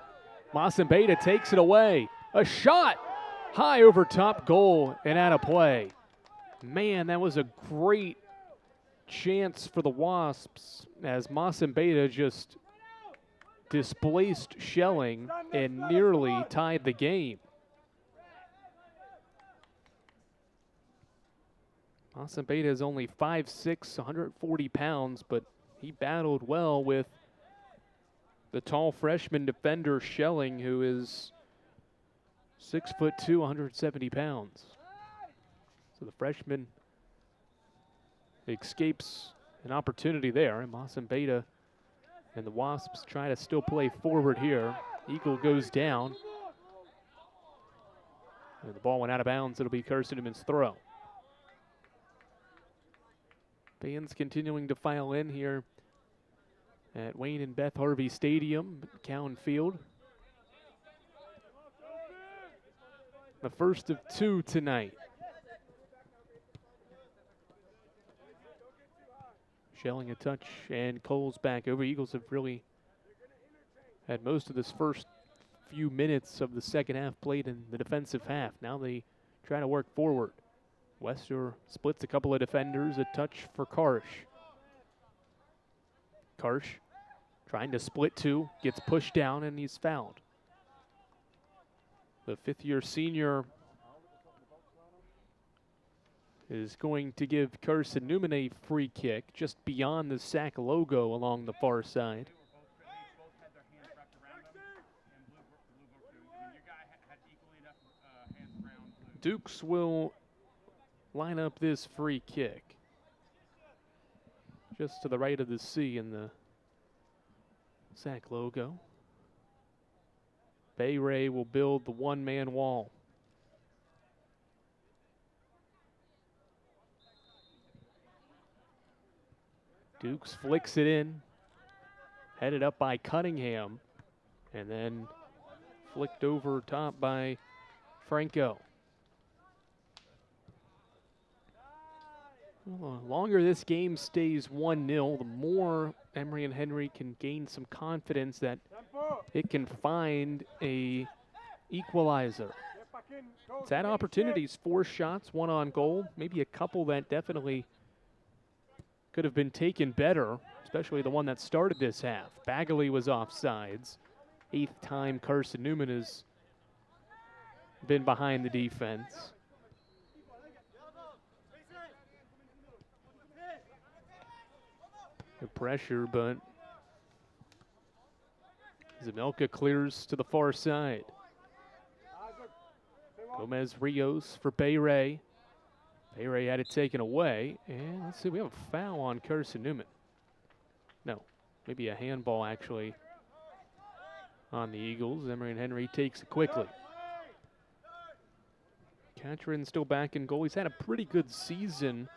Moss and Beta takes it away. A shot! High over top, goal and out of play. Man, that was a great chance for the Wasps as Moss and Beta just displaced Schelling and nearly tied the game. Austin Beta is only 5'6", 140 pounds, but he battled well with the tall freshman defender Schelling, who is 6'2", 170 pounds. So the freshman escapes an opportunity there, and Austin Beta and the Wasps try to still play forward here. Eagle goes down, and the ball went out of bounds. It'll be Carson-Newman's throw. Fans continuing to file in here at Wayne and Beth Harvey Stadium, Cowan Field. The first of 2 tonight. Schelling a touch and Coles back over. Eagles have really had most of this first few minutes of the second half played in the defensive half. Now they try to work forward. Wester splits a couple of defenders, a touch for Karsh. Karsh trying to split two, gets pushed down, and he's fouled. The fifth-year senior is going to give Carson-Newman a free kick just beyond the SAC logo along the far side. Dukes will line up this free kick just to the right of the C in the SAC logo. Bay Ray will build the one-man wall. Dukes flicks it in, headed up by Cunningham, and then flicked over top by Franco. Well, the longer this game stays 1-0, the more Emory and Henry can gain some confidence that it can find a equalizer. It's had opportunities, 4 shots, 1 on goal, maybe a couple that definitely could have been taken better, especially the one that started this half. Bagley was offsides. 8th time Carson-Newman has been behind the defense. The pressure, but Zamelka clears to the far side. Gomez Rios for Bay Ray. Bay Ray had it taken away, and let's see, we have a foul on Carson-Newman. No, maybe a handball actually on the Eagles. Emory and Henry takes it quickly. Catrin still back in goal. He's had a pretty good season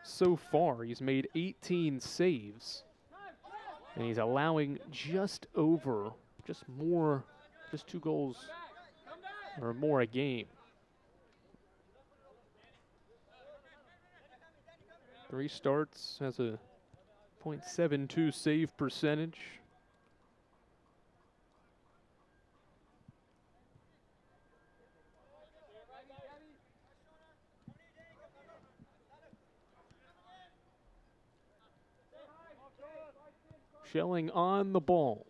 so far. He's made 18 saves, and he's allowing just 2 goals or more a game. 3 starts, has a .72 save percentage. Schelling on the ball.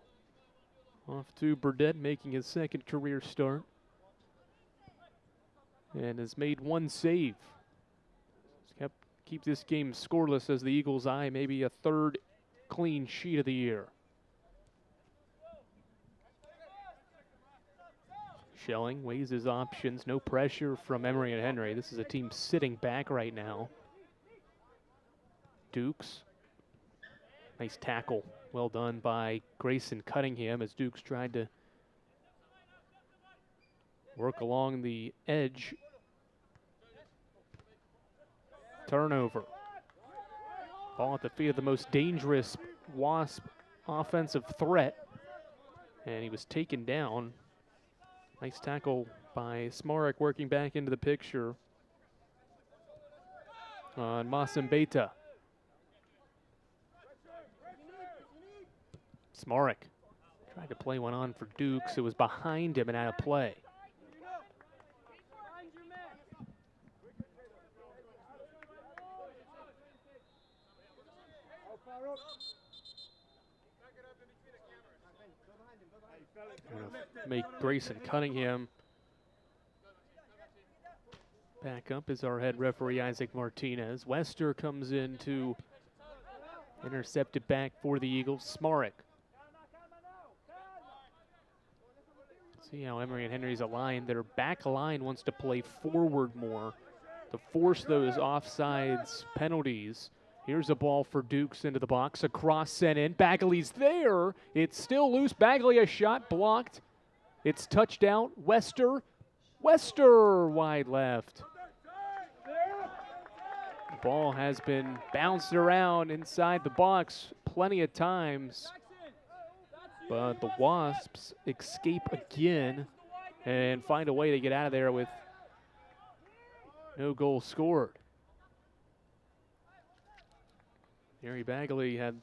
Off to Burdett, making his 2nd career start. And has made 1 save. Keep this game scoreless as the Eagles eye maybe a 3rd clean sheet of the year. Schelling weighs his options. No pressure from Emory and Henry. This is a team sitting back right now. Dukes. Nice tackle. Well done by Grayson Cunningham as Dukes tried to work along the edge. Turnover. Ball at the feet of the most dangerous Wasp offensive threat. And he was taken down. Nice tackle by Smarek working back into the picture on Masambeta. Smarek tried to play one on for Dukes. It was behind him and out of play. Make Grayson Cunningham back up as our head referee Isaac Martinez. Wester comes in to intercept it back for the Eagles. Smarek. See how Emory and Henry's aligned. Their back line wants to play forward more to force those offsides penalties. Here's a ball for Dukes into the box. A cross sent in. Bagley's there. It's still loose. Bagley, a shot blocked. It's touched out. Wester wide left. The ball has been bounced around inside the box plenty of times. But the Wasps escape again and find a way to get out of there with no goal scored. Gary Bagley had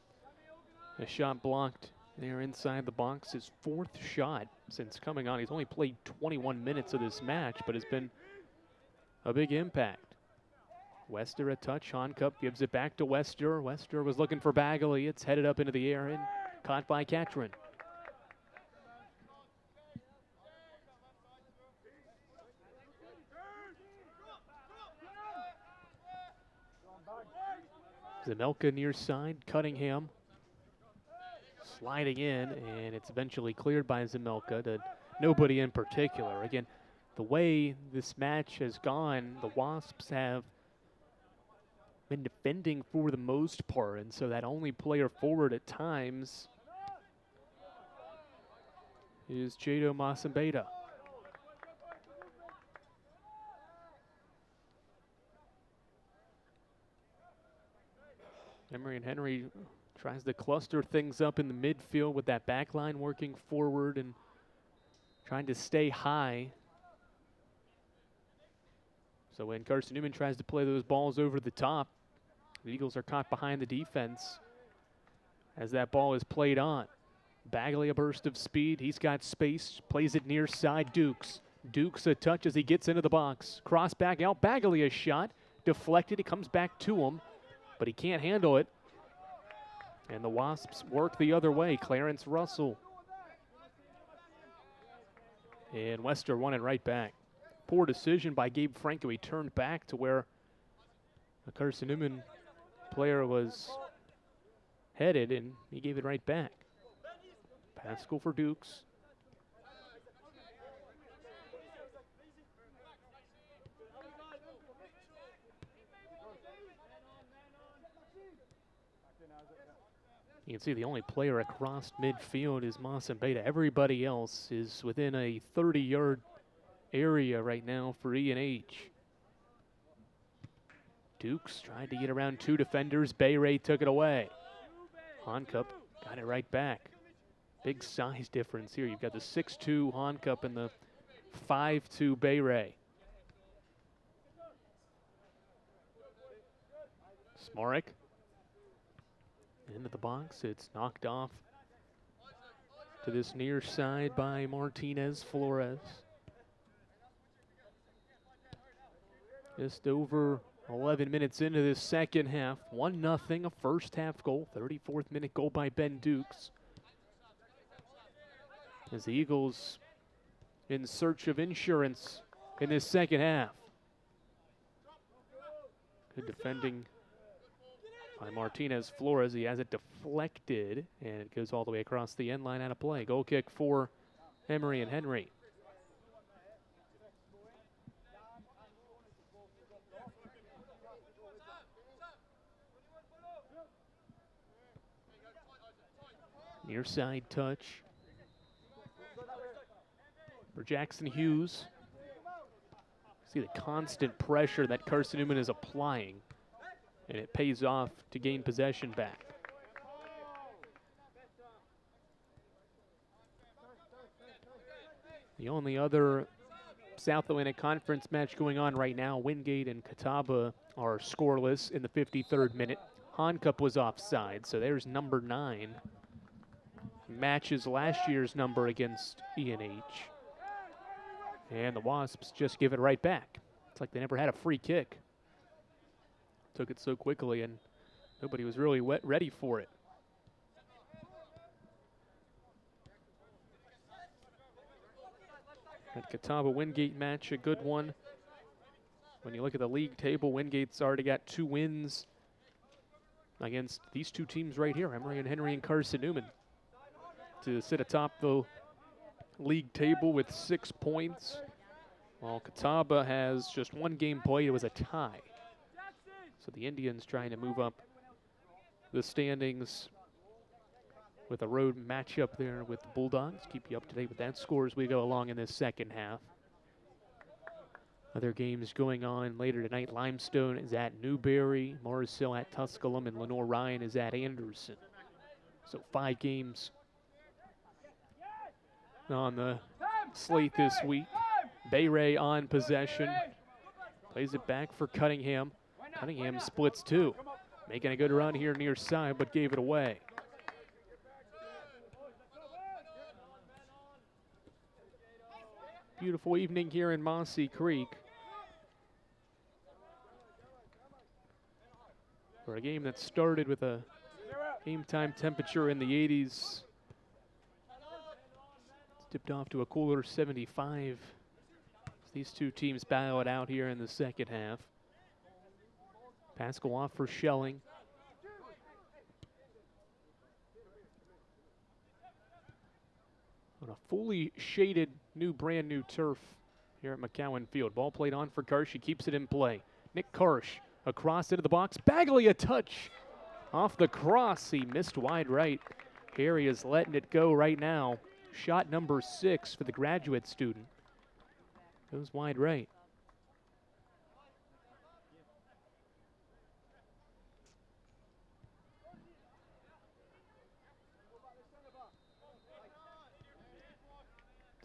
a shot blocked there inside the box. His 4th shot since coming on. He's only played 21 minutes of this match, but has been a big impact. Wester a touch. Honcup gives it back to Wester. Wester was looking for Bagley. It's headed up into the air and caught by Catron. Zemelka near side. Cunningham sliding in, and it's eventually cleared by Zemelka to nobody in particular. Again, the way this match has gone, the Wasps have been defending for the most part, and so that only player forward at times is Jado Masambeda. Emory and Henry tries to cluster things up in the midfield with that back line working forward and trying to stay high. So when Carson-Newman tries to play those balls over the top, the Eagles are caught behind the defense as that ball is played on. Bagley a burst of speed. He's got space. Plays it near side. Dukes. Dukes a touch as he gets into the box. Cross back out. Bagley a shot. Deflected. It comes back to him, but he can't handle it. And the Wasps work the other way. Clarence Russell. And Wester won it right back. Poor decision by Gabe Franco. He turned back to where the Carson-Newman player was headed, and he gave it right back. Pascal for Dukes. You can see the only player across midfield is Masambeda. Everybody else is within a 30-yard area right now for E&H. Dukes tried to get around two defenders. Bayray took it away. Honcup got it right back. Big size difference here. You've got the 6'2" Honcup and the 5'2" Bayray. Smarek into the box. It's knocked off to this near side by Martinez Flores. Just over 11 minutes into this second half. 1-0, a first half goal. 34th minute goal by Ben Dukes. As the Eagles in search of insurance in this second half. Good defending by Martinez Flores. He has it deflected, and it goes all the way across the end line out of play. Goal kick for Emory and Henry. Near side touch for Jackson Hughes. See the constant pressure that Carson-Newman is applying, and it pays off to gain possession back. The only other South Atlantic Conference match going on right now, Wingate and Catawba are scoreless in the 53rd minute. Honcup was offside, so there's number 9. Matches last year's number against E&H. And the Wasps just give it right back. It's like they never had a free kick. Took it so quickly, and nobody was really ready for it. That Catawba-Wingate match, a good one. When you look at the league table, Wingate's already got 2 wins against these two teams right here, Emory and Henry and Carson-Newman, to sit atop the league table with 6 points, while Catawba has just 1 game played. It was a tie. So the Indians trying to move up the standings with a road matchup there with the Bulldogs. Keep you up to date with that score as we go along in this second half. Other games going on later tonight. Limestone is at Newberry, Morrisville at Tusculum, and Lenore Ryan is at Anderson. So 5 games on the slate this week. Bayray on possession. Plays it back for Cunningham. Cunningham splits 2. Making a good run here near side, but gave it away. Beautiful evening here in Mossy Creek. For a game that started with a game time temperature in the 80s, it's dipped off to a cooler 75. These two teams battle it out here in the second half. Pascal off for Schelling. On a fully shaded brand new turf here at McCowan Field. Ball played on for Karsh. He keeps it in play. Nick Karsh across into the box. Bagley a touch off the cross. He missed wide right. Harry is letting it go right now. Shot number 6 for the graduate student. Goes wide right.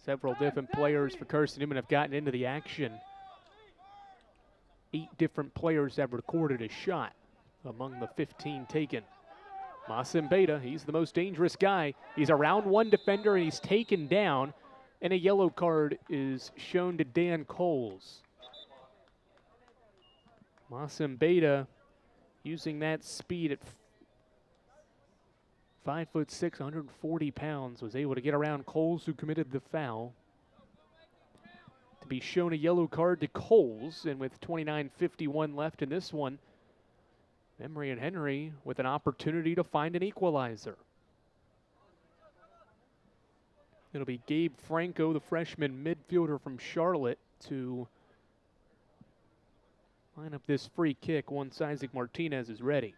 Several different players for Carson-Newman have gotten into the action. 8 different players have recorded a shot among the 15 taken. Masembeta, he's the most dangerous guy. He's a round 1 defender and he's taken down. And a yellow card is shown to Dan Coles. Masembeta using that speed at 5'6", 140 pounds, was able to get around Coles, who committed the foul. To be shown a yellow card to Coles, and with 29:51 left in this one, Emory and Henry with an opportunity to find an equalizer. It'll be Gabe Franco, the freshman midfielder from Charlotte, to line up this free kick once Isaac Martinez is ready.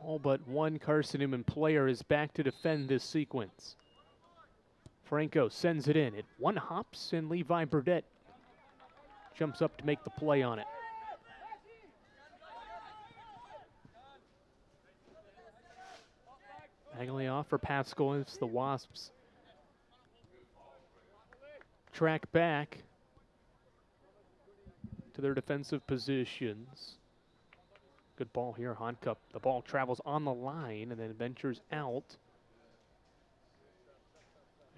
All but one Carson-Newman player is back to defend this sequence. Franco sends it in. It one hops, and Levi Burdett jumps up to make the play on it. Bagley off for Pascal as the Wasps track back to their defensive positions. Good ball here, Honcup. The ball travels on the line and then ventures out.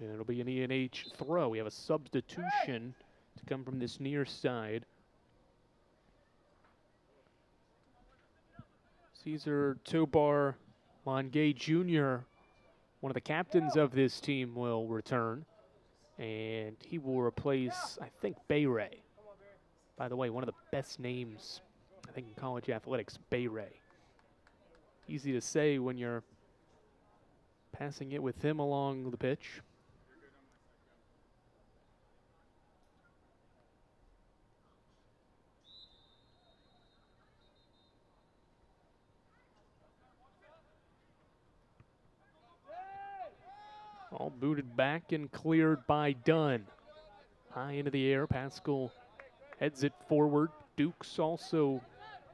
And it'll be an E&H throw. We have a substitution to come from this near side. Cesar Tobar Mongay Jr., one of the captains of this team, will return. And he will replace, I think, Bayray. By the way, one of the best names, I think, in college athletics, Bayray. Easy to say when you're passing it with him along the pitch. All booted back and cleared by Dunn. High into the air, Pascal heads it forward. Dukes also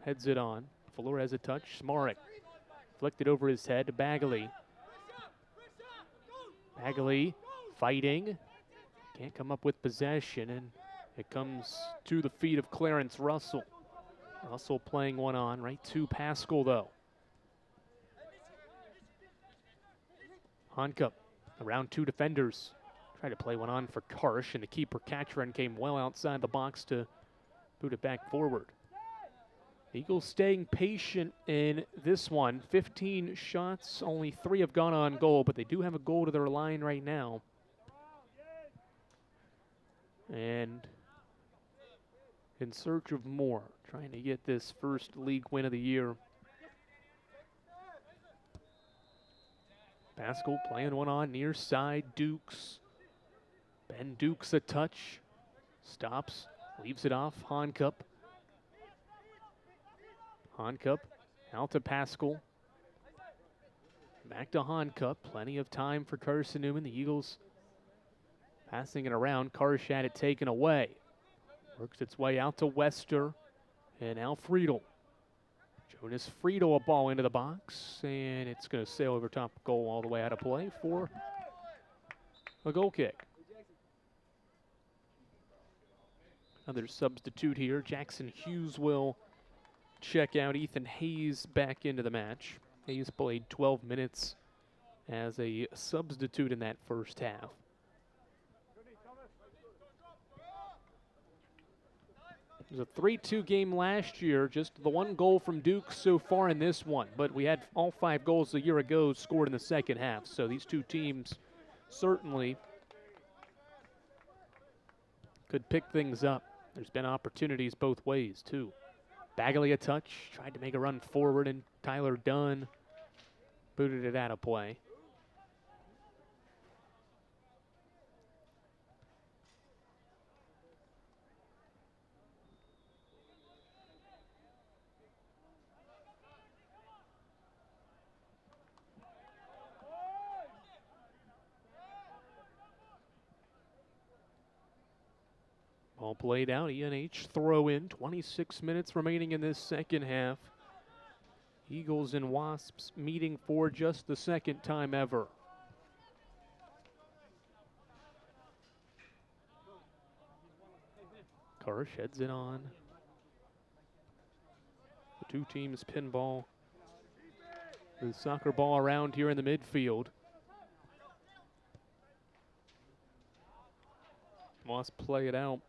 heads it on. Fuller has a touch. Smarek flicked it over his head to Bagley. Bagley fighting. Can't come up with possession, and it comes to the feet of Clarence Russell. Russell playing one on right to Pascal, though. Honcup around 2 defenders. Tried to play one on for Karsh, and the keeper Catron came well outside the box to boot it back forward. Eagles staying patient in this one. 15 shots, only 3 have gone on goal, but they do have a goal to their line right now. And in search of more, trying to get this first league win of the year. Pascal playing one on near side. Dukes. Ben Dukes a touch. Stops. Leaves it off. Honcup. Honcup out to Pascal. Back to Honcup. Plenty of time for Carson-Newman. The Eagles passing it around. Karsh had it taken away. Works its way out to Wester. And now Friedel. Jonas Friedel, a ball into the box, and it's going to sail over top goal all the way out of play for a goal kick. Another substitute here. Jackson Hughes will check out. Ethan Hayes back into the match. Hayes played 12 minutes as a substitute in that first half. It was a 3-2 game last year, just the one goal from Duke so far in this one. But we had all 5 goals a year ago scored in the second half. So these two teams certainly could pick things up. There's been opportunities both ways, too. Bagley a touch, tried to make a run forward, and Tyler Dunn booted it out of play. Ball played out, ENH throw in, 26 minutes remaining in this second half. Eagles and Wasps meeting for just the second time ever. Karsh heads it on. The two teams pinball the soccer ball around here in the midfield. Wasps play it out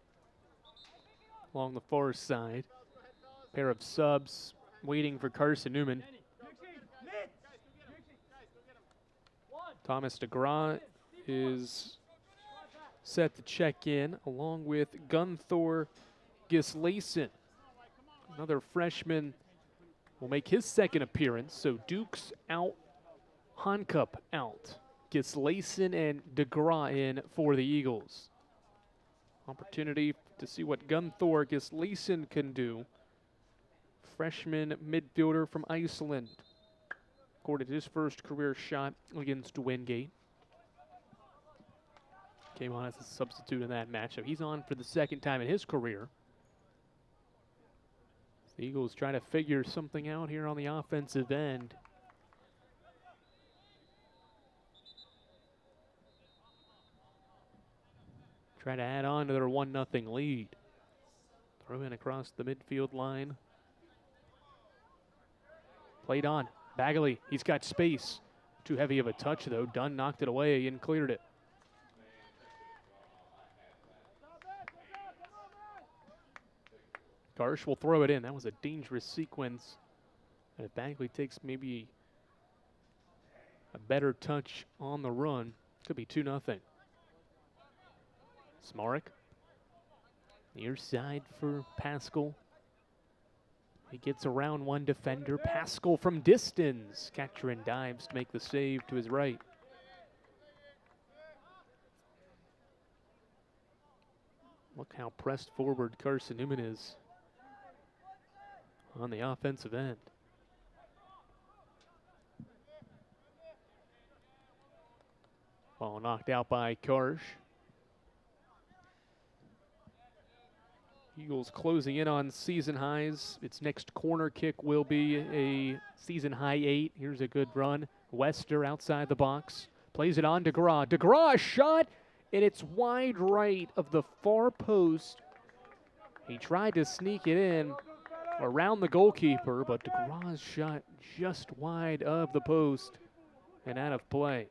along the far side. Pair of subs waiting for Carson-Newman. Thomas DeGraw is set to check in, along with Gunthor Gislason. Another freshman will make his second appearance. So Duke's out, Honcup out. Gislason and DeGraw in for the Eagles. Opportunity to see what Gunthor Gislason can do. Freshman midfielder from Iceland. Recorded his first career shot against Wingate. Came on as a substitute in that match, so he's on for the second time in his career. The Eagles try to figure something out here on the offensive end. Try to add on to their 1-0 lead. Throw in across the midfield line. Played on. Bagley, he's got space. Too heavy of a touch, though. Dunn knocked it away and cleared it. Karsh will throw it in. That was a dangerous sequence. And if Bagley takes maybe a better touch on the run, could be 2-0. Smarek. Near side for Pascal. He gets around one defender. Pascal from distance. Catcher and dives to make the save to his right. Look how pressed forward Carson-Newman is on the offensive end. Ball knocked out by Karsh. Eagles closing in on season highs. Its next corner kick will be a season high 8. Here's a good run. Wester outside the box. Plays it on DeGraw. DeGraw, a shot, and it's wide right of the far post. He tried to sneak it in around the goalkeeper, but DeGraw's shot just wide of the post and out of play.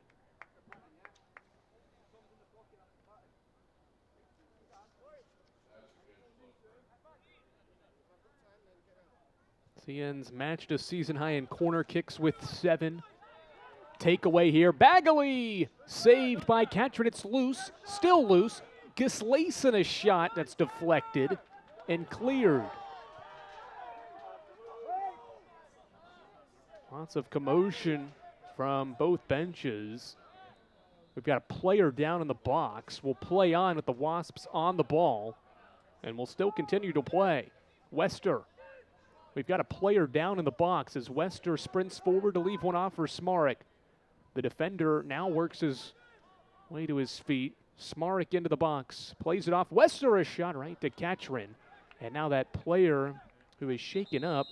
CN's matched a season high in corner kicks with 7. Takeaway here. Bagley saved by Catron. It's loose, still loose. Gislason a shot that's deflected and cleared. Lots of commotion from both benches. We've got a player down in the box. We'll play on with the Wasps on the ball, and we'll still continue to play. Wester. We've got a player down in the box as Wester sprints forward to leave one off for Smarek. The defender now works his way to his feet. Smarek into the box. Plays it off. Wester a shot right to Catron. And now that player who is shaken up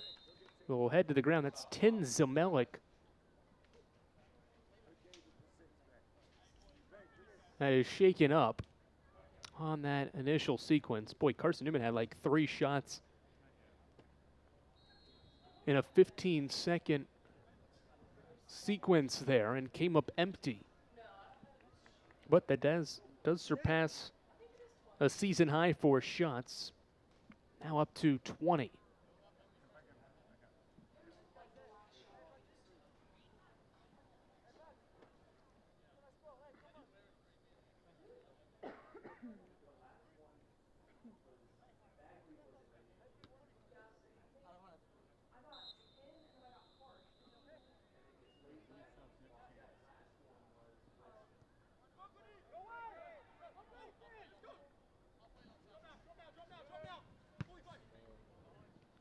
will head to the ground. That's Tin Zemelik. That is shaken up on that initial sequence. Boy, Carson-Newman had like 3 shots in a 15-second sequence there and came up empty. But that does surpass a season high for shots. now up to 20.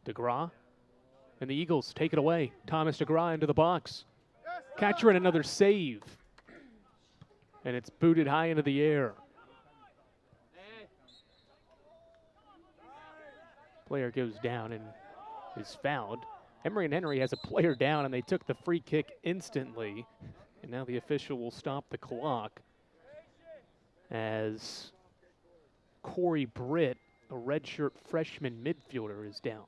DeGraw, and the Eagles take it away. Thomas DeGraw into the box. Catcher in another save. And it's booted high into the air. Player goes down and is fouled. Emory and Henry has a player down, and they took the free kick instantly. And now the official will stop the clock as Corey Britt, a redshirt freshman midfielder, is down.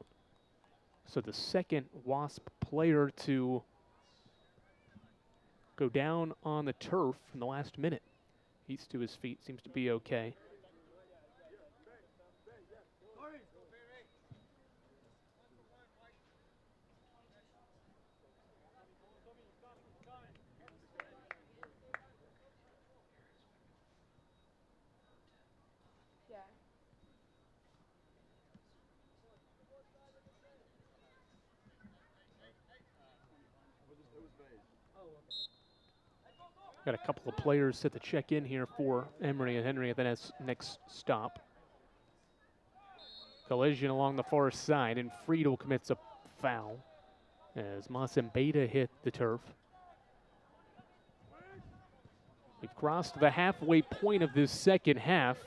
So the second Wasp player to go down on the turf in the last minute. He's to his feet, seems to be okay. Got a couple of players set to check in here for Emory and Henry at the next stop. Collision along the far side, and Friedel commits a foul as Masembeda hit the turf. We've crossed the halfway point of this second half.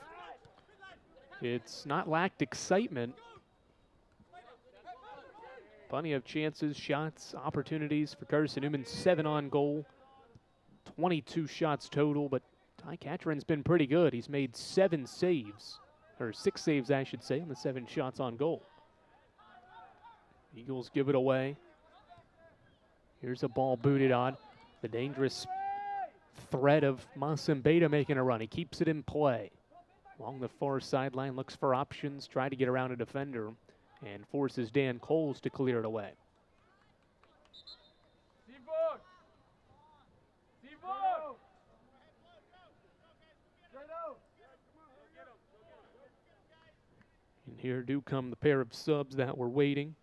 It's not lacked excitement. Plenty of chances, shots, opportunities for Carson-Newman. 7 on goal. 22 shots total, but Ty Catron's been pretty good. He's made 7 saves, or 6 saves, I should say, on the 7 shots on goal. Eagles give it away. Here's a ball booted on. The dangerous threat of Masembeda making a run. He keeps it in play. Along the far sideline, looks for options, try to get around a defender, and forces Dan Coles to clear it away. And here do come the pair of subs that were waiting.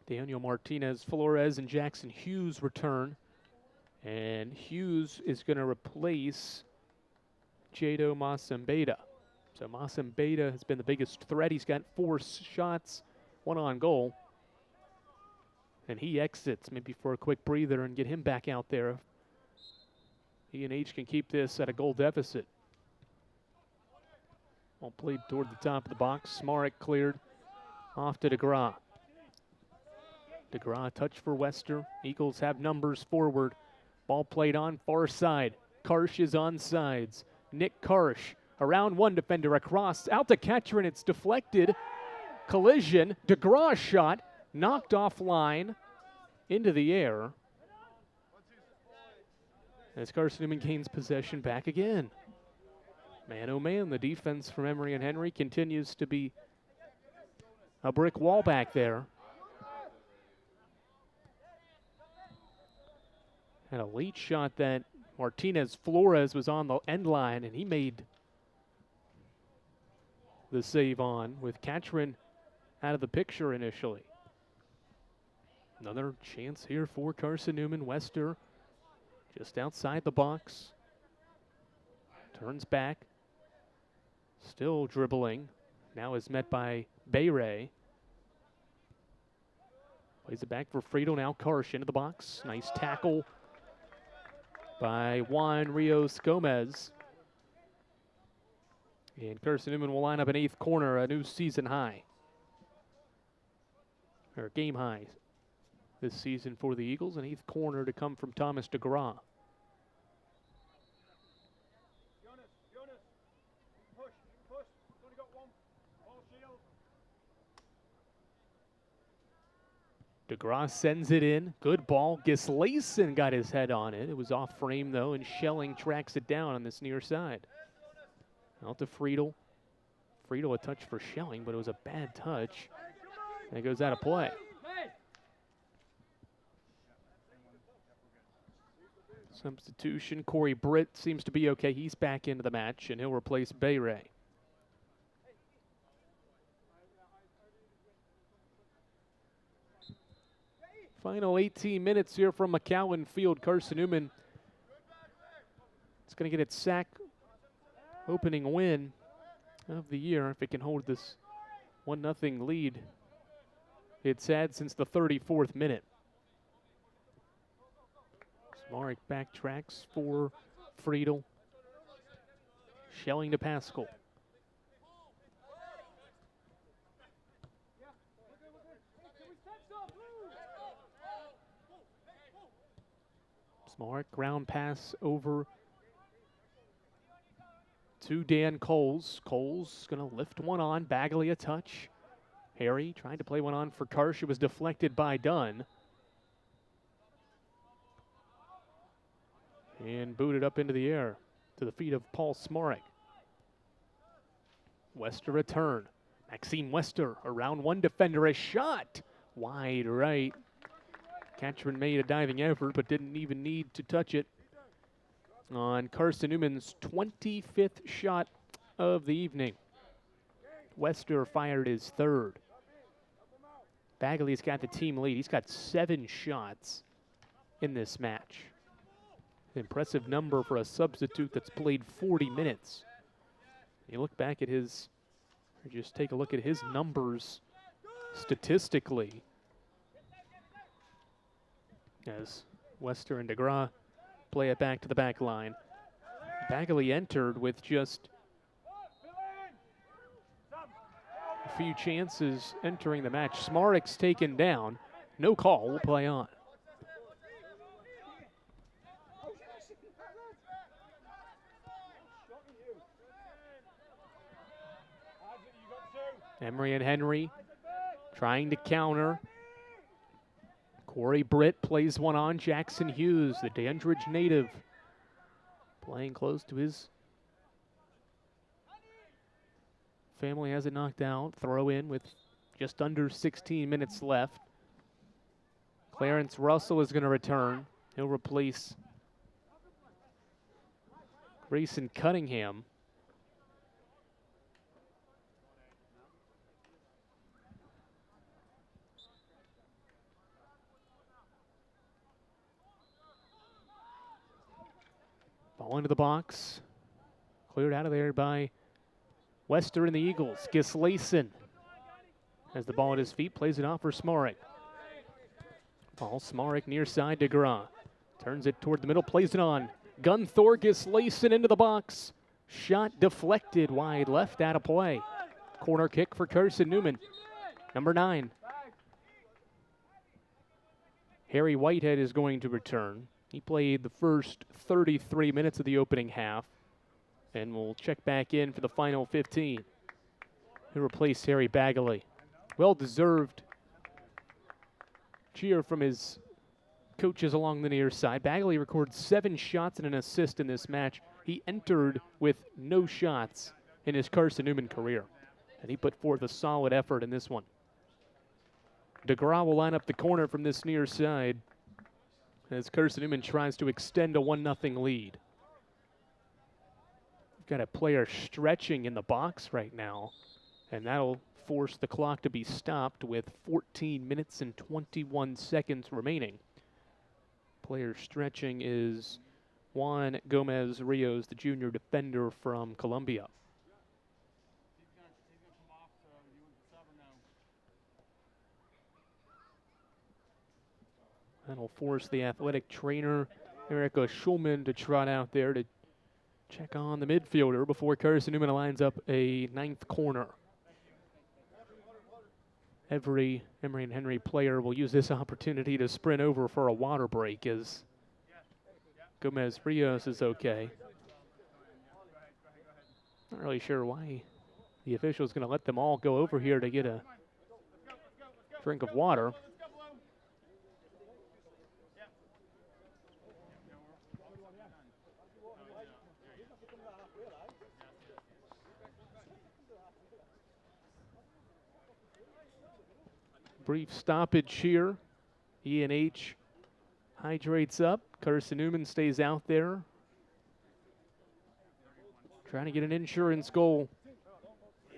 Daniel Martinez Flores and Jackson Hughes return. And Hughes is going to replace Jado Masembeda. So Masembeda has been the biggest threat. He's got 4 shots, 1 on goal. And he exits maybe for a quick breather and get him back out there. E&H can keep this at a goal deficit. Ball played toward the top of the box. Smarek cleared off to DeGraw. DeGraw touch for Wester. Eagles have numbers forward. Ball played on far side. Karsh is on sides. Nick Karsh around one defender across out to catcher, and it's deflected. Collision. DeGraw shot knocked offline into the air as Carson-Newman gains possession back again. Man, oh man, the defense from Emory and Henry continues to be a brick wall back there. Had a late shot that Martinez Flores was on the end line, and he made the save on with Catron out of the picture initially. Another chance here for Carson-Newman. Wester just outside the box. Turns back. Still dribbling. Now is met by Bayray. Plays it back for Friedel. Now Karsh into the box. Nice tackle by Juan Rios Gomez. And Carson-Newman will line up an 8th corner, a new season high. Or game high this season for the Eagles. An 8th corner to come from Thomas DeGraw. DeGraw sends it in. Good ball. Gislason got his head on it. It was off frame, though, and Schelling tracks it down on this near side. Out to Friedel. Friedel a touch for Schelling, but it was a bad touch. And it goes out of play. Substitution, Corey Britt seems to be okay. He's back into the match, and he'll replace Bayray. Final 18 minutes here from McCowan Field. Carson-Newman is going to get its sack opening win of the year if it can hold this 1-0 lead it's had since the 34th minute. Smarek backtracks for Friedel. Schelling to Pascal. Smarek ground pass over to Dan Coles. Coles going to lift one on. Bagley a touch. Harry trying to play one on for Karsh. It was deflected by Dunn. And booted up into the air to the feet of Paul Smarek. Wester return. Maxime Wester around one defender. A shot wide right. Catchman made a diving effort but didn't even need to touch it on Carson-Newman's 25th shot of the evening. Wester fired his third. Bagley's got the team lead. He's got 7 shots in this match. An impressive number for a substitute that's played 40 minutes. You look back at his, or just take a look at his numbers statistically. As Wester and DeGraw play it back to the back line. Bagley entered with just a few chances entering the match. Smarek's taken down. No call. We'll play on. Emory and Henry trying to counter. Corey Britt plays one on. Jackson Hughes, the Dandridge native, playing close to his family, has it knocked out. Throw in with just under 16 minutes left. Clarence Russell is going to return. He'll replace Grayson Cunningham. Ball into the box. Cleared out of there by Wester and the Eagles. Gislason has the ball at his feet, plays it off for Smarek. Paul Smarek near side to DeGraw. Turns it toward the middle, plays it on. Gunthor Gislason into the box. Shot deflected wide left, out of play. Corner kick for Carson-Newman. Number 9. Harry Whitehead is going to return. He played the first 33 minutes of the opening half, and we'll check back in for the final 15. He'll replace Harry Bagley. Well-deserved cheer from his coaches along the near side. Bagley records 7 shots and an assist in this match. He entered with no shots in his Carson-Newman career, and he put forth a solid effort in this one. DeGraw will line up the corner from this near side as Carson-Newman tries to extend a 1-0 lead. We've got a player stretching in the box right now, and that'll force the clock to be stopped with 14 minutes and 21 seconds remaining. Player stretching is Juan Gomez Rios, the junior defender from Columbia. That'll force the athletic trainer, Erica Schulman, to trot out there to check on the midfielder before Carson-Newman lines up a 9th corner. Every Emory and Henry player will use this opportunity to sprint over for a water break as Gomez Rios is okay. Not really sure why the official is going to let them all go over here to get a drink of water. Brief stoppage here. E&H hydrates up. Carson-Newman stays out there. Trying to get an insurance goal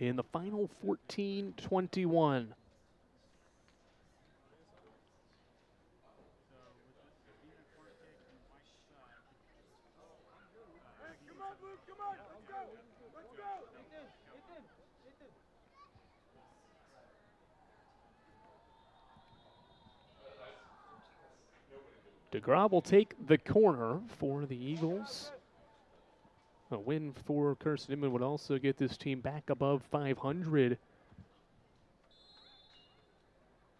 in the final 14-21. DeGraw will take the corner for the Eagles. A win for Carson-Newman would also get this team back above 500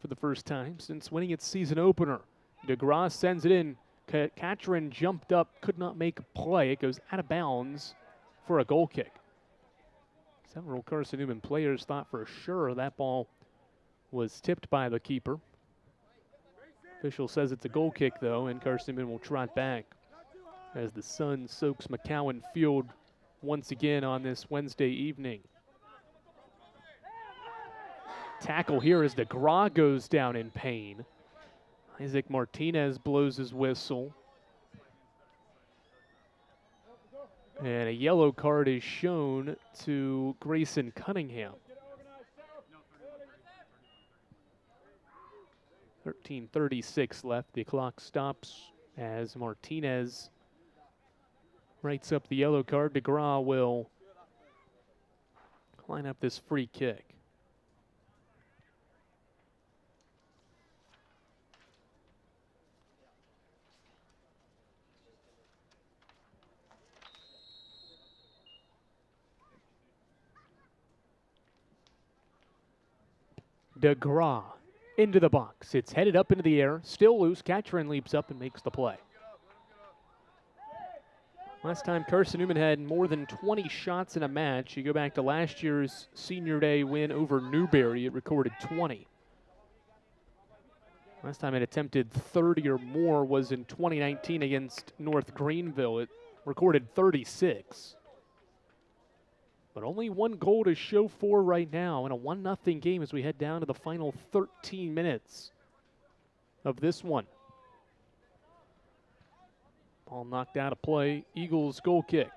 for the first time since winning its season opener. DeGraw sends it in. Catron jumped up, could not make a play. It goes out of bounds for a goal kick. Several Carson-Newman players thought for sure that ball was tipped by the keeper. Official says it's a goal kick, though, and Carson-Newman will trot back as the sun soaks McCowan Field once again on this Wednesday evening. Tackle here as DeGraw goes down in pain. Isaac Martinez blows his whistle. And a yellow card is shown to Grayson Cunningham. 13:36 left. The clock stops as Martinez writes up the yellow card. DeGraw will line up this free kick. DeGraw into the box. It's headed up into the air, still loose. Catron leaps up and makes the play. Last time Carson-Newman had more than 20 shots in a match. You go back to last year's Senior Day win over Newberry, it recorded 20. Last time it attempted 30 or more was in 2019 against North Greenville. It recorded 36. But only one goal to show for right now in a 1-0 game as we head down to the final 13 minutes of this one. Ball knocked out of play. Eagles goal kick.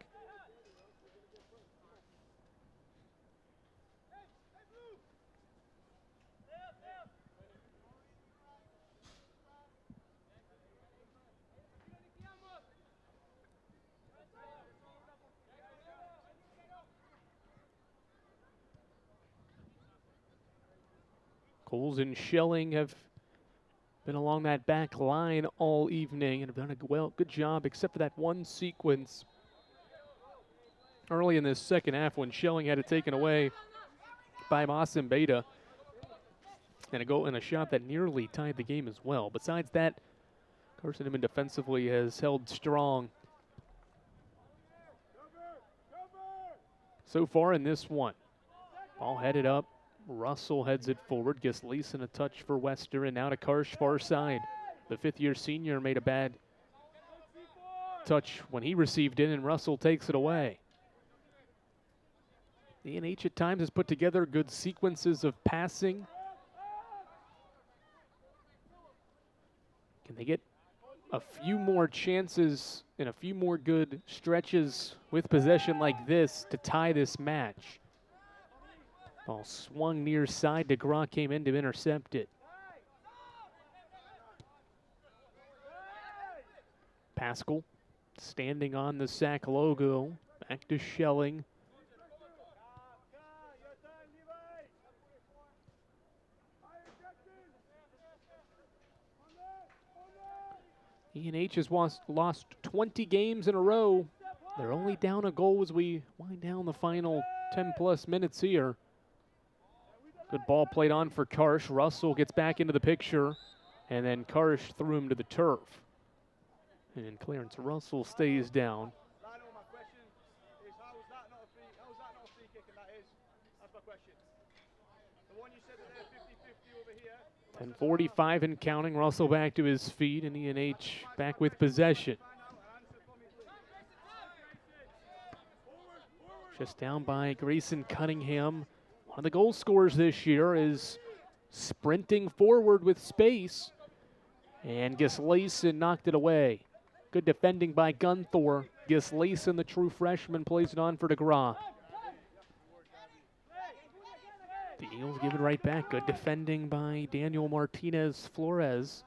Coles and Schelling have been along that back line all evening and have done a good job, except for that one sequence early in this second half when Schelling had it taken away by Masim Beta. And a goal and a shot that nearly tied the game as well. Besides that, Carson-Newman defensively has held strong so far in this one. Ball headed up. Russell heads it forward, gets Leeson a touch for Wester, and now to Karsh far side. The fifth-year senior made a bad touch when he received it, and Russell takes it away. E&H at times has put together good sequences of passing. Can they get a few more chances and a few more good stretches with possession like this to tie this match? Ball swung near side. DeGraw came in to intercept it. Pascal standing on the sack logo. Back to Schelling. E&H has lost 20 games in a row. They're only down a goal as we wind down the final 10-plus minutes here. Good ball played on for Karsh. Russell gets back into the picture, and then Karsh threw him to the turf. And Clarence Russell stays down. 10:45 and counting. Russell back to his feet, and E&H back with possession. Just down by Grayson Cunningham. One of the goal scorers this year is sprinting forward with space. And Gislason knocked it away. Good defending by Gunthor. Gislason, the true freshman, plays it on for DeGraw. The Eagles give it right back. Good defending by Daniel Martinez Flores.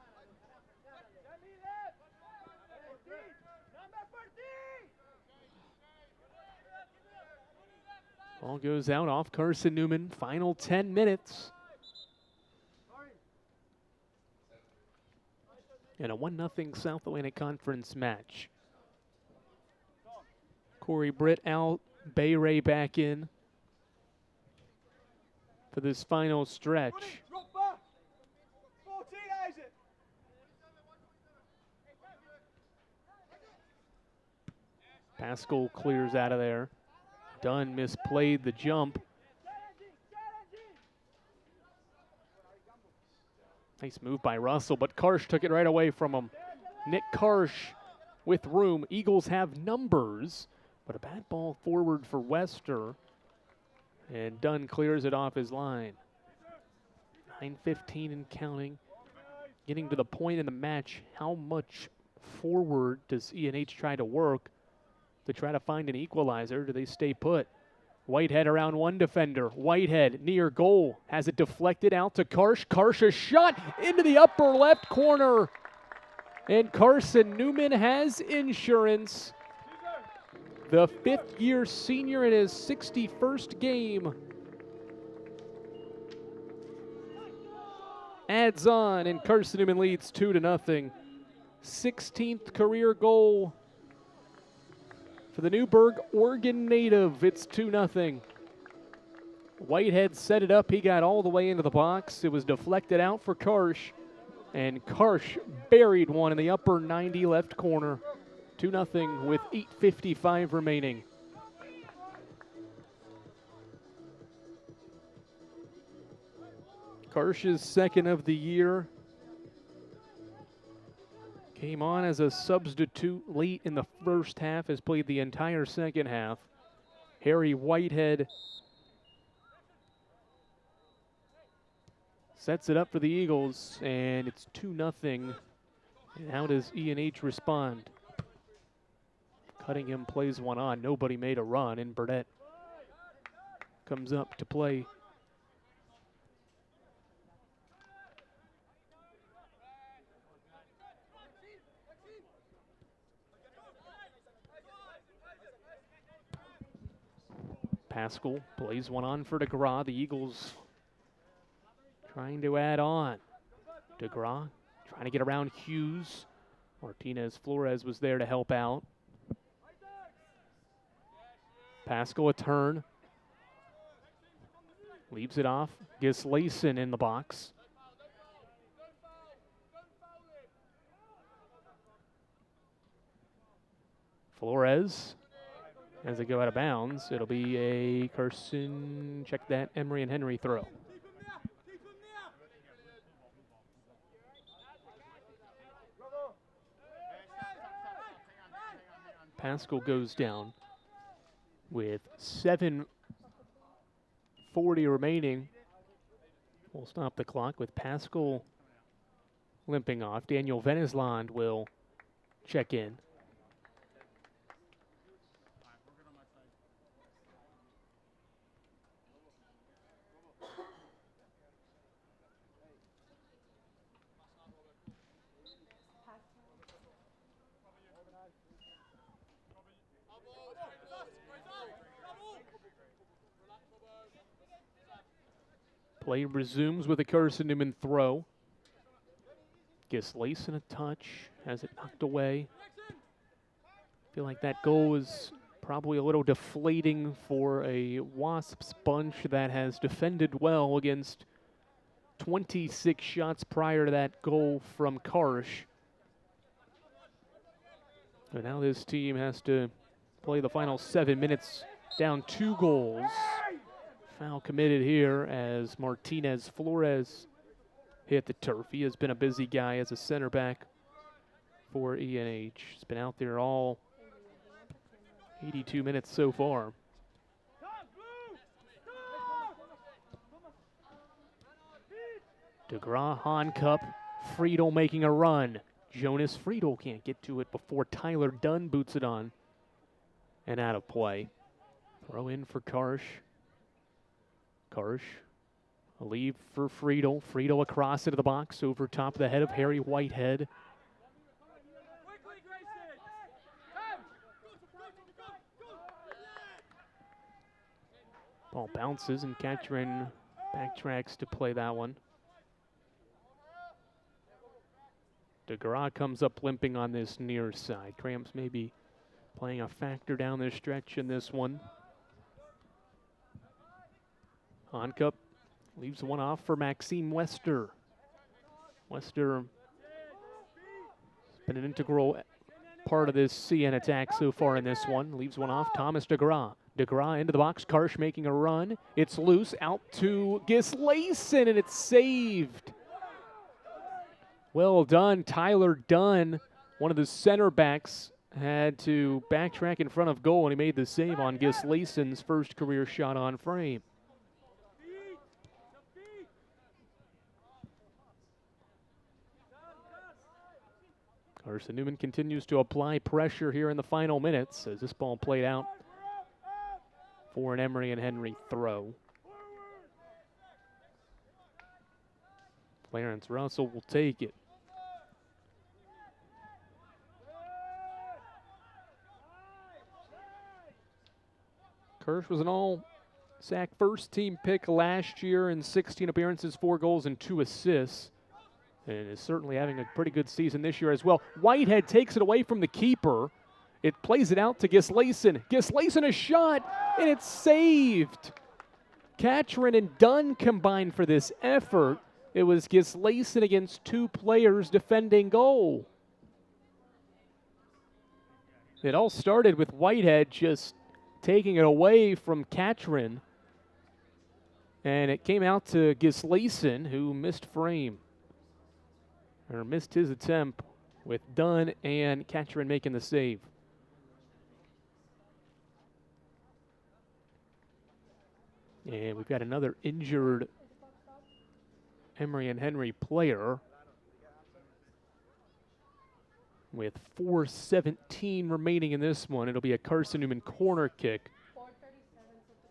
Ball goes out off Carson-Newman. Final 10 minutes. And a 1-0 South Atlantic Conference match. Corey Britt out, Bay Ray back in for this final stretch. Pascal clears out of there. Dunn misplayed the jump. Nice move by Russell, but Karsh took it right away from him. Nick Karsh with room. Eagles have numbers, but a bad ball forward for Wester. And Dunn clears it off his line. 9:15 and counting. Getting to the point in the match, how much forward does E&H try to work to try to find an equalizer? Do they stay put? Whitehead around one defender. Whitehead near goal. Has it deflected out to Karsh. Karsh a shot into the upper left corner. And Carson-Newman has insurance. The fifth-year senior in his 61st game adds on, and Carson-Newman leads 2-0. 16th career goal for the Newburgh, Oregon native. It's 2-0. Whitehead set it up. He got all the way into the box. It was deflected out for Karsh, and Karsh buried one in the upper 90 left corner. 2-0 with 8:55 remaining. Karsh's second of the year. Came on as a substitute late in the first half, has played the entire second half. Harry Whitehead sets it up for the Eagles, and it's 2-0. And how does E&H respond? Cuttingham plays one on. Nobody made a run, and Burnett comes up to play. Pascal plays one on for DeGraw. The Eagles trying to add on. DeGraw trying to get around Hughes. Martinez Flores was there to help out. Pascal a turn. Leaves it off. Gislason in the box. Flores. As they go out of bounds, it'll be a Carson, check that, Emory and Henry throw. Pascal goes down with 7:40 remaining. We'll stop the clock with Pascal limping off. Daniel Venesland will check in. Play resumes with a Carson-Newman throw. Gislason a touch, has it knocked away. Feel like that goal was probably a little deflating for a Wasps bunch that has defended well against 26 shots prior to that goal from Karsh. And now this team has to play the final 7 minutes down 2 goals. Foul committed here as Martinez Flores hit the turf. He has been a busy guy as a center back for E&H. He's been out there all 82 minutes so far. DeGraw, Honcup, Friedel making a run. Jonas Friedel can't get to it before Tyler Dunn boots it on. And out of play. Throw in for Karsh. Karsh, a leave for Friedel. Friedel across into the box over top of the head of Harry Whitehead. Ball bounces and Katrin backtracks to play that one. DeGraw comes up limping on this near side. Cramps maybe playing a factor down the stretch in this one. Honcup leaves one off for Maxime Wester. Wester has been an integral part of this CN attack so far in this one. Leaves one off, Thomas DeGraw. DeGraw into the box, Karsh making a run. It's loose, out to Gislason, and it's saved. Well done, Tyler Dunn, one of the center backs, had to backtrack in front of goal, and he made the save on Gislason's first career shot on frame. Carson-Newman continues to apply pressure here in the final minutes as this ball played out for an Emory and Henry throw. Clarence Russell will take it. Kirsch was an all-SAC first-team pick last year in 16 appearances, 4 goals, and 2 assists. And is certainly having a pretty good season this year as well. Whitehead takes it away from the keeper. It plays it out to Gislason. Gislason a shot, and it's saved. Katrin and Dunn combined for this effort. It was Gislason against 2 players defending goal. It all started with Whitehead just taking it away from Katrin. And it came out to Gislason, who missed frame. Or missed his attempt, with Dunn and Katrin making the save. And we've got another injured Emory and Henry player with 4:17 remaining in this one. It'll be a Carson-Newman corner kick.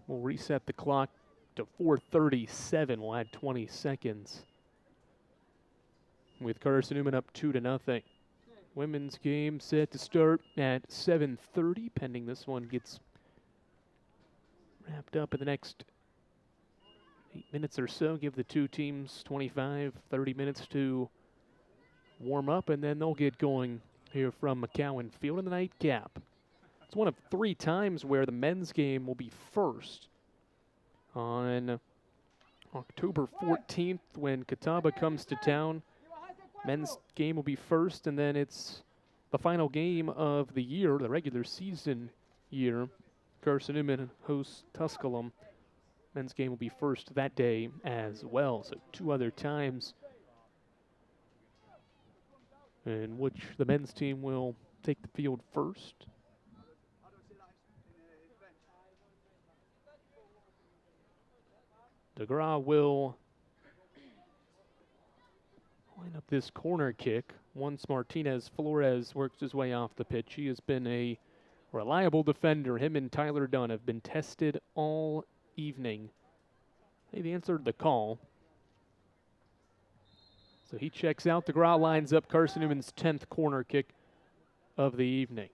We'll reset the clock to 4:37. We'll add 20 seconds. With Carson-Newman up 2-0. Women's game set to start at 7:30, pending this one gets wrapped up in the next 8 minutes or so. Give the two teams 25, 30 minutes to warm up, and then they'll get going here from McCowan Field in the nightcap. It's one of 3 times where the men's game will be first. On October 14th, when Catawba comes to town, men's game will be first, and then it's the final game of the year, the regular season year. Carson-Newman hosts Tusculum. Men's game will be first that day as well. So 2 other times in which the men's team will take the field first. DeGraw will line up this corner kick. Once Martinez Flores works his way off the pitch, he has been a reliable defender. Him and Tyler Dunn have been tested all evening. They've answered the call. So he checks out. DeGraw lines up Carson-Newman's 10th corner kick of the evening.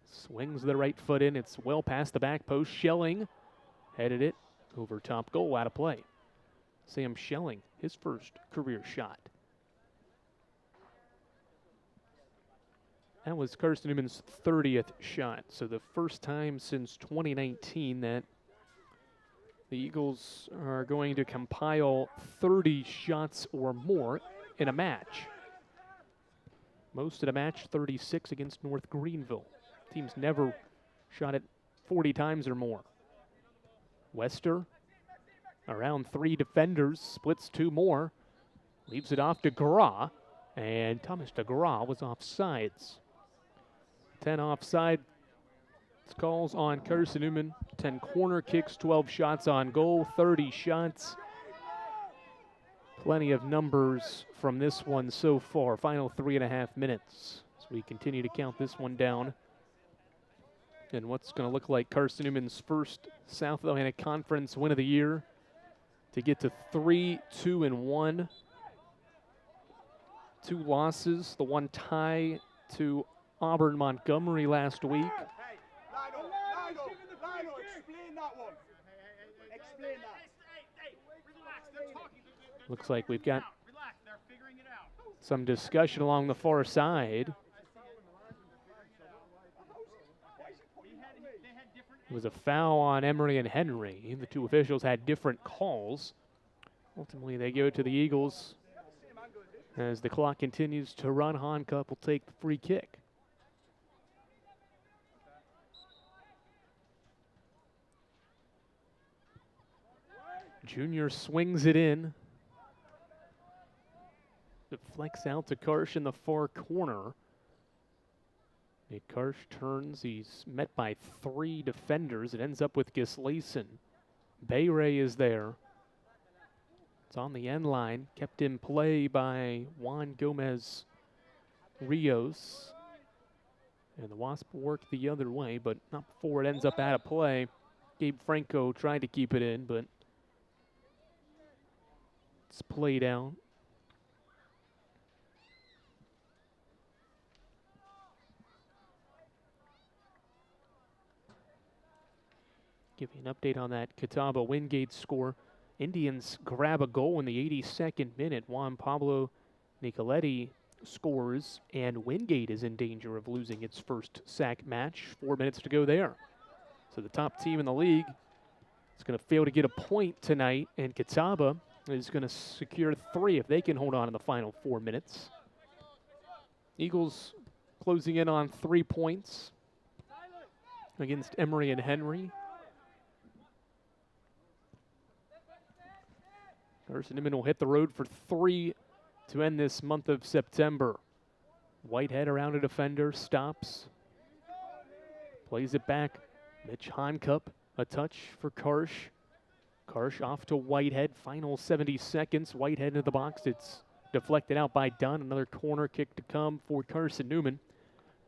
Swings the right foot in. It's well past the back post. Schelling headed it over top goal, out of play. Sam Schelling, his first career shot. That was Carson-Newman's 30th shot. So the first time since 2019 that the Eagles are going to compile 30 shots or more in a match. Most in a match, 36 against North Greenville. Teams never shot it 40 times or more. Wester, around 3 defenders, splits 2 more. Leaves it off to DeGraw, and Thomas DeGraw was offsides. 10 offside calls on Carson-Newman. 10 corner kicks, 12 shots on goal, 30 shots Plenty of numbers from this one so far. Final 3.5 minutes as we continue to count this one down. And what's going to look like Carson-Newman's first South Atlantic Conference win of the year to get to 3-2-1. 2 losses, the one tie to Auburn Montgomery last week.
Hey, Lionel, explain that one. Explain that.
Looks like we've got some discussion along the far side. It was a foul on Emory and Henry. The 2 officials had different calls. Ultimately, they go to the Eagles. As the clock continues to run, Honcup will take the free kick. Junior swings it in. Deflects out to Karsh in the far corner. Karsh turns. He's met by 3 defenders. It ends up with Gislason. Bayray is there. It's on the end line. Kept in play by Juan Gomez Rios. And the Wasp worked the other way, but not before it ends up out of play. Gabe Franco tried to keep it in, but it's played out. Give you an update on that Catawba Wingate score. Indians grab a goal in the 82nd minute. Juan Pablo Nicoletti scores, and Wingate is in danger of losing its first sack match. 4 minutes to go there. So the top team in the league is going to fail to get a point tonight, and Catawba is going to secure 3 if they can hold on in the final 4 minutes. Eagles closing in on 3 points against Emory and Henry. Carson-Newman will hit the road for 3 to end this month of September. Whitehead around a defender, stops, plays it back. Mitch Honcup, a touch for Karsh. Karsh off to Whitehead, final 70 seconds. Whitehead into the box, it's deflected out by Dunn. Another corner kick to come for Carson-Newman.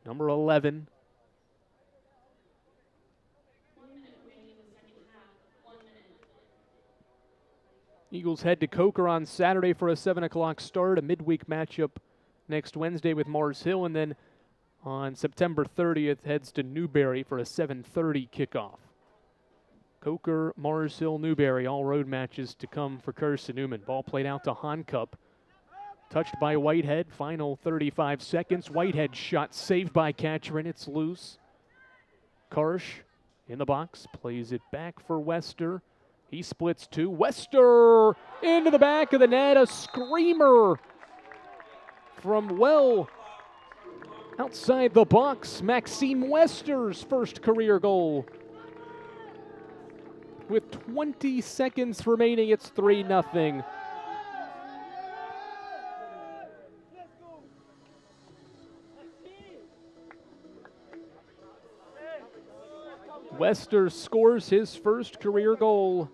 Number 11. Eagles head to Coker on Saturday for a 7 o'clock start, a midweek matchup next Wednesday with Mars Hill, and then on September 30th heads to Newberry for a 7:30 kickoff. Coker, Mars Hill, Newberry, all road matches to come for Carson-Newman. Ball played out to Honcup. Touched by Whitehead, final 35 seconds. Whitehead shot saved by Catcherin, it's loose. Karsh in the box, plays it back for Wester. He splits 2. Wester into the back of the net, a screamer from well outside the box. Maxime Wester's first career goal. With 20 seconds remaining, it's 3-0. Wester scores his first career goal.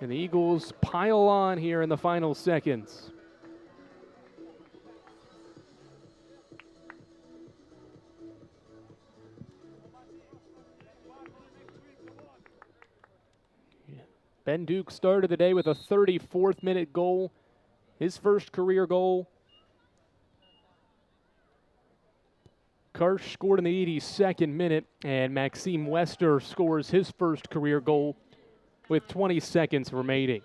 And the Eagles pile on here in the final seconds. Ben Duke started the day with a 34th minute goal, his first career goal. Karsh scored in the 82nd minute, and Maxime Wester scores his first career goal with 20 seconds remaining.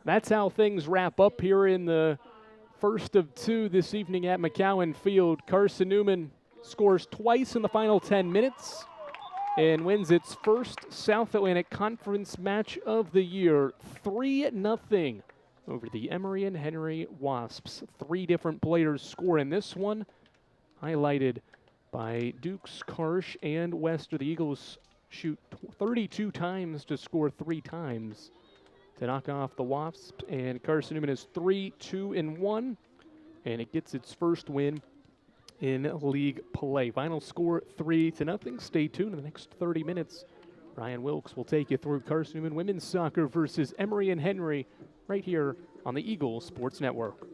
That's how things wrap up here in the first of 2 this evening at McCowan Field. Carson-Newman scores twice in the final 10 minutes and wins its first South Atlantic Conference match of the year, 3-0 over the Emory and Henry Wasps. 3 different players score in this one, highlighted by Dukes, Karsh, and Wester. The Eagles shoot 32 times to score 3 times to knock off the Wasps, and Carson-Newman is 3-2-1, and it gets its first win in league play. Final score 3-0. Stay tuned in the next 30 minutes. Ryan Wilkes will take you through Carson-Newman women's soccer versus Emory and Henry right here on the Eagle Sports Network.